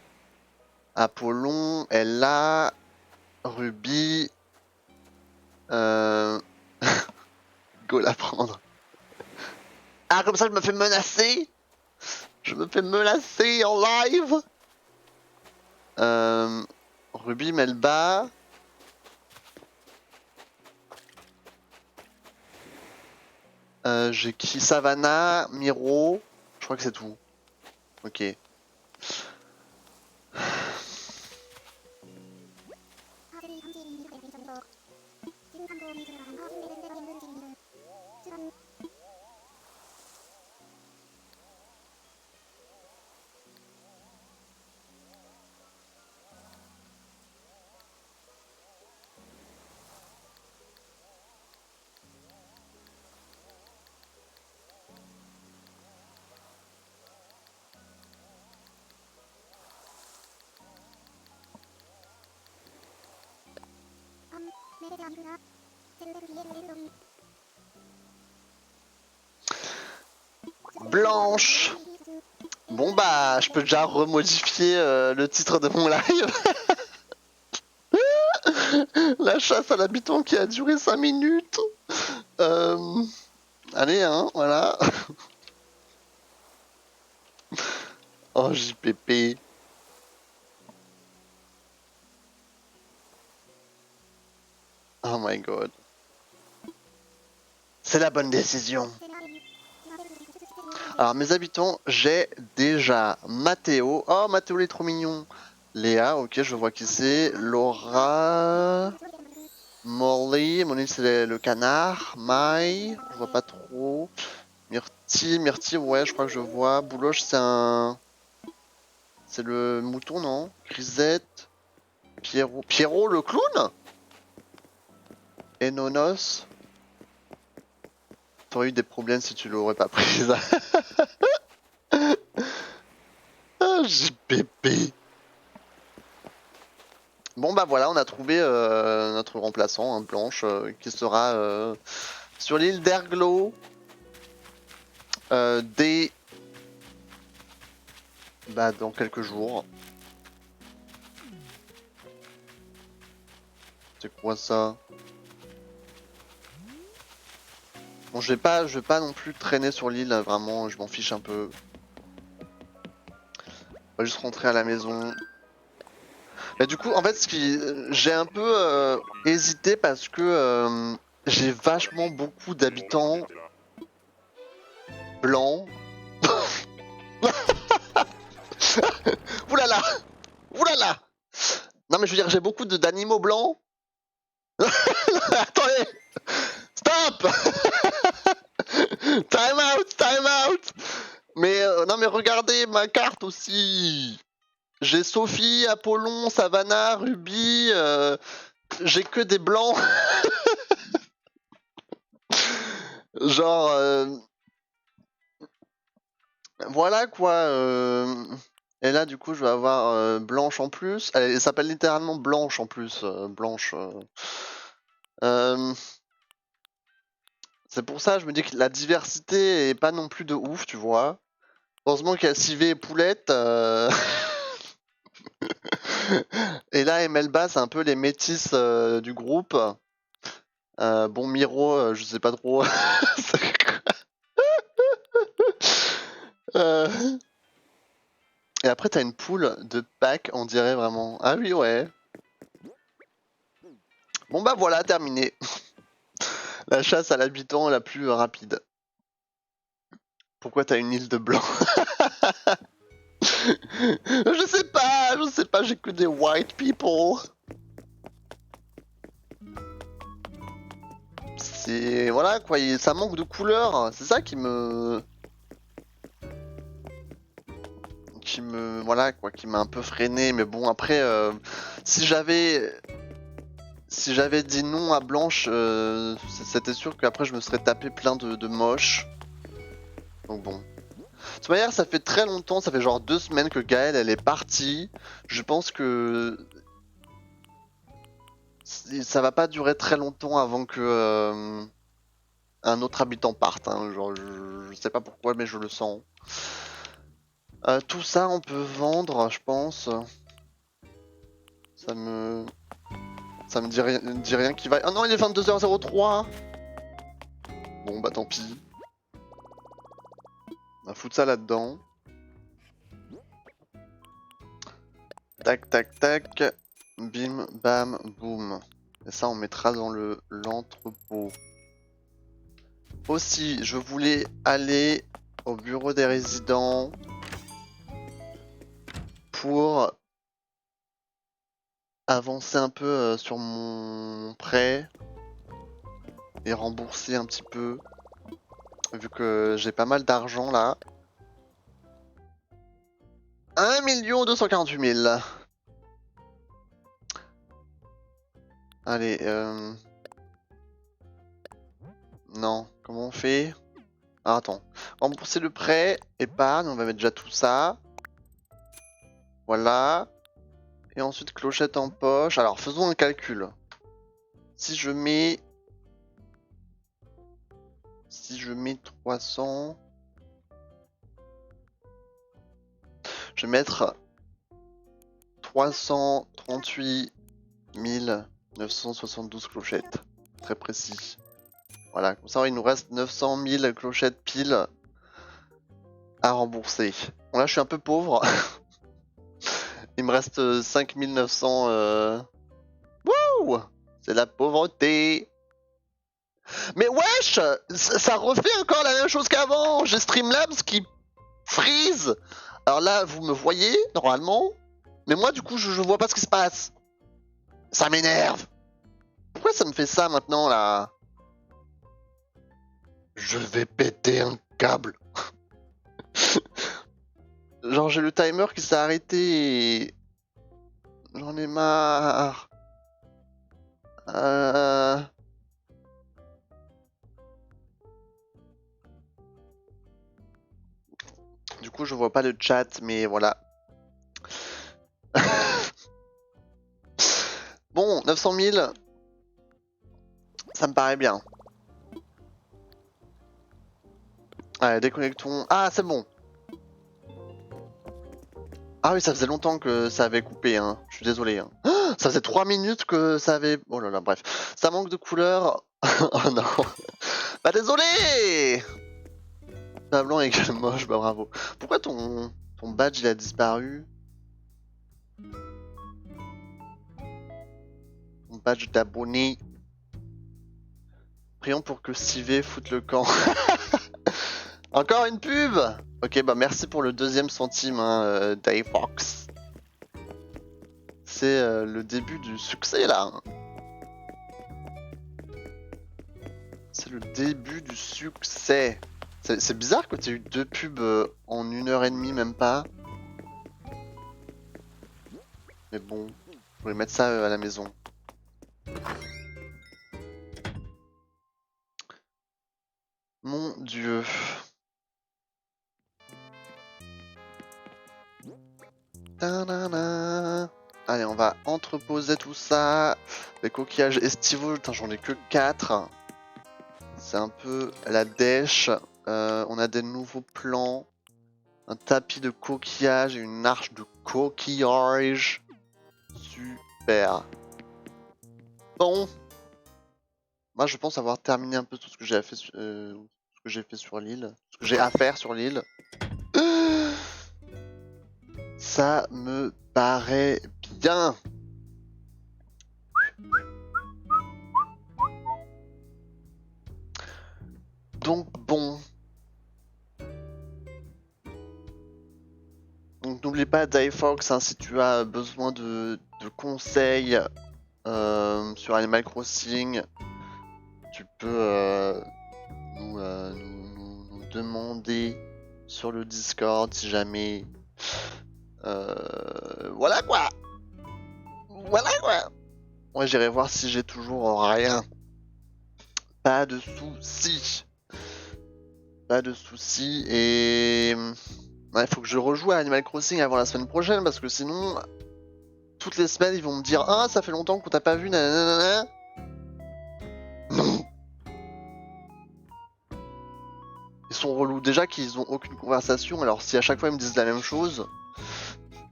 Speaker 1: Apollon. Ella. Ruby. Euh... Go la prendre. Ah, comme ça je me fais menacer. Je me fais menacer en live. Ruby, Melba. J'ai qui? Savannah, Miro. Je crois que c'est tout. Ok. Blanche. Bon bah, je peux déjà remodifier le titre de mon live. La chasse à l'habitant qui a duré 5 minutes. Allez, hein, voilà. Oh, JPP. Oh my god. C'est la bonne décision. Alors, mes habitants, j'ai déjà Mathéo. Oh, Mathéo, il est trop mignon. Léa, ok, je vois qui c'est. Laura. Molly. Molly, c'est le canard. Mai, je vois pas trop. Myrtille, ouais, je crois que je vois. Bouloche, c'est un. C'est le mouton, non? Grisette. Pierrot, le clown? Et Nonos. T'aurais eu des problèmes si tu l'aurais pas prise. Ah, JPP. Bon bah voilà, on a trouvé notre remplaçant, hein, Blanche, qui sera sur l'île d'Erglo dès dans quelques jours. C'est quoi ça? Bon, je vais pas non plus traîner sur l'île, vraiment, je m'en fiche un peu. On va juste rentrer à la maison. Bah, du coup, en fait, j'ai un peu hésité parce que j'ai vachement beaucoup d'habitants blancs. Oulala! Oulala! Non mais je veux dire, j'ai beaucoup d'animaux blancs. Attendez! Stop! Time out! Time out! Mais non mais regardez ma carte aussi! J'ai Sophie, Apollon, Savannah, Ruby, j'ai que des blancs. Genre, voilà quoi. Et là, du coup, je vais avoir Blanche en plus. Elle s'appelle littéralement Blanche en plus. Blanche. Euh, C'est pour ça, je me dis que la diversité est pas non plus de ouf, tu vois. Heureusement qu'il y a Civé et Poulette. Et là, Emelba, c'est un peu les métis du groupe. Bon, Miro, je sais pas trop. Euh, Et après, t'as une poule de Pâques, on dirait vraiment. Ah oui, ouais. Bon bah voilà, terminé. La chasse à l'habitant la plus rapide. Pourquoi t'as une île de blanc? je sais pas, j'ai que des white people. C'est... Voilà quoi, ça manque de couleurs, c'est ça qui me... Voilà quoi, qui m'a un peu freiné, mais bon après, si j'avais... Si j'avais dit non à Blanche, c'était sûr qu'après je me serais tapé plein de moches. Donc bon. De toute manière, ça fait très longtemps, ça fait genre 2 semaines que Gaëlle elle est partie. Je pense que ça va pas durer très longtemps avant que un autre habitant parte. Hein. Genre, je sais pas pourquoi, mais je le sens. Tout ça, on peut vendre, je pense. Ça me dit rien qui va. Oh non, il est 22h03. Bon bah tant pis. On va foutre ça là-dedans. Tac tac tac. Bim bam boum. Et ça on mettra dans l'entrepôt. Aussi, je voulais aller au bureau des résidents pour avancer un peu sur mon prêt et rembourser un petit peu. Vu que j'ai pas mal d'argent là. 1 248 000. Allez, non, comment on fait? Ah, attends. Rembourser le prêt, épargne, on va mettre déjà tout ça. Voilà. Et ensuite clochette en poche. Alors faisons un calcul. Si je mets 300... Je vais mettre 338 972 clochettes. Très précis. Voilà, comme ça il nous reste 900 000 clochettes pile à rembourser. Bon là je suis un peu pauvre. Il me reste 5 900... Wouh! C'est la pauvreté. Mais wesh! Ça refait encore la même chose qu'avant. J'ai Streamlabs qui freeze. Alors là, vous me voyez, normalement. Mais moi, du coup, je vois pas ce qui se passe. Ça m'énerve. Pourquoi ça me fait ça maintenant, là? Je vais péter un câble. Genre, j'ai le timer qui s'est arrêté et... J'en ai marre. Du coup, je vois pas le chat, mais voilà. Bon, 900 000. Ça me paraît bien. Allez, déconnectons. Ah, c'est bon. Ah oui, ça faisait longtemps que ça avait coupé, hein. Je suis désolé. Hein. Ça faisait 3 minutes que ça avait... Oh là là, bref. Ça manque de couleur. Oh non. Bah désolé. Pas blanc égale moche, bah bravo. Pourquoi ton badge il a disparu? Ton badge d'abonné. Prions pour que Sivé foute le camp. Encore une pub. Ok, bah merci pour le 2e centime, hein, Dave Fox. C'est le début du succès là. C'est le début du succès. C'est bizarre que tu aies eu 2 pubs en 1h30, même pas. Mais bon, je voulais mettre ça à la maison. Mon dieu. Ta-da-da. Allez, on va entreposer tout ça. Les coquillages estivaux, j'en ai que 4. C'est un peu la dèche. On a des nouveaux plans. Un tapis de coquillage et une arche de coquillage. Super. Bon. Moi, je pense avoir terminé un peu tout ce que j'ai fait, sur l'île. Ce que j'ai à faire sur l'île. Ça me paraît bien. Donc bon. Donc n'oublie pas Difox, hein, si tu as besoin de conseils sur Animal Crossing, tu peux nous demander sur le Discord si jamais. Voilà quoi. Voilà quoi. Moi j'irai voir si j'ai toujours rien. Pas de soucis. Pas de soucis et il faut que je rejoue à Animal Crossing avant la semaine prochaine parce que sinon toutes les semaines ils vont me dire ah ça fait longtemps qu'on t'a pas vu nanana. Non. Ils sont relous déjà qu'ils ont aucune conversation alors si à chaque fois ils me disent la même chose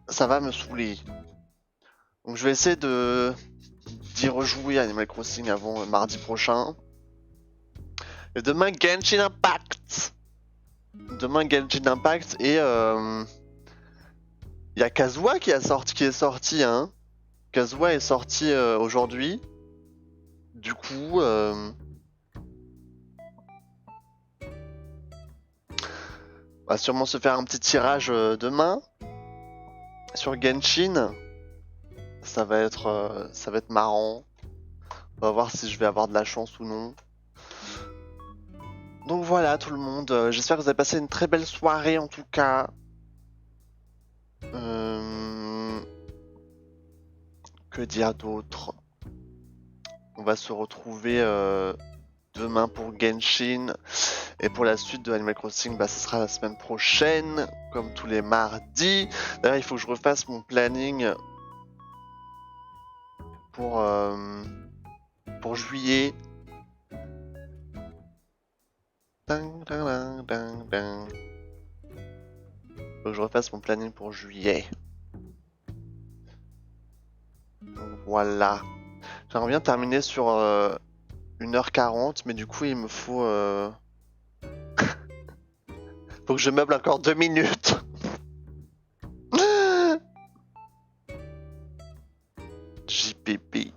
Speaker 1: ça va me saouler. Donc je vais essayer d'y rejouer à Animal Crossing avant mardi prochain. Et demain Genshin Impact. Demain Genshin Impact et y a Kazuha qui est sorti hein. Kazuha est sorti aujourd'hui. Du coup on va sûrement se faire un petit tirage demain sur Genshin. Ça va être marrant. On va voir si je vais avoir de la chance ou non. Donc voilà tout le monde, j'espère que vous avez passé une très belle soirée en tout cas. Que dire d'autre? On va se retrouver demain pour Genshin. Et pour la suite de Animal Crossing, ce sera la semaine prochaine, comme tous les mardis. D'ailleurs, il faut que je refasse mon planning pour juillet. Ding, ding, ding, ding. Faut que je refasse mon planning pour juillet. Donc voilà. J'aimerais bien terminer sur 1h40, mais du coup il me faut... faut que je meuble encore 2 minutes. JPP.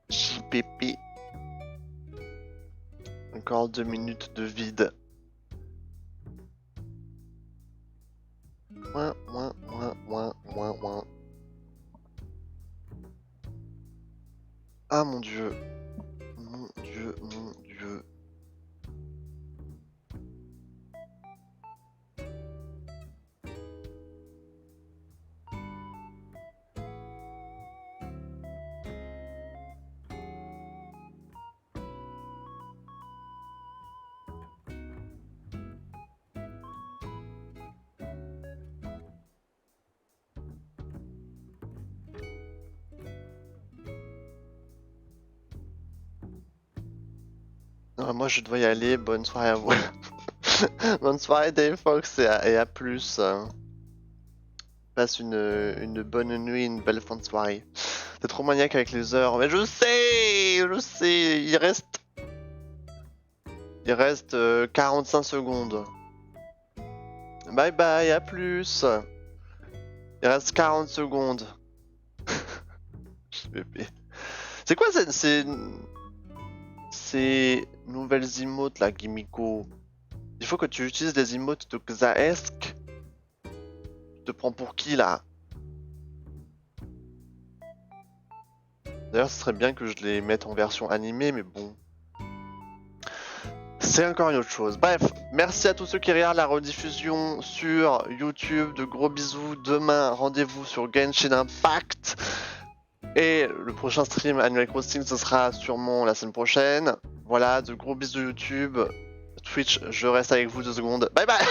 Speaker 1: JPP. Encore 2 minutes de vide. Ouin. Ah mon dieu. Mon dieu. Non, moi je dois y aller, bonne soirée à vous. Bonne soirée Dave Fox et à plus. Passe une bonne nuit, une belle fin de soirée. T'es trop maniaque avec les heures, mais je sais, il reste 45 secondes. Bye bye, à plus. Il reste 40 secondes. C'est quoi ces nouvelles emotes là, Gimiko? Il faut que tu utilises des emotes de Xaesk. Tu te prends pour qui là? D'ailleurs, ce serait bien que je les mette en version animée, mais bon. C'est encore une autre chose. Bref, merci à tous ceux qui regardent la rediffusion sur YouTube. De gros bisous. Demain, rendez-vous sur Genshin Impact. Et le prochain stream Animal Crossing, ce sera sûrement la semaine prochaine. Voilà, de gros bisous YouTube. Twitch, je reste avec vous 2 secondes. Bye bye.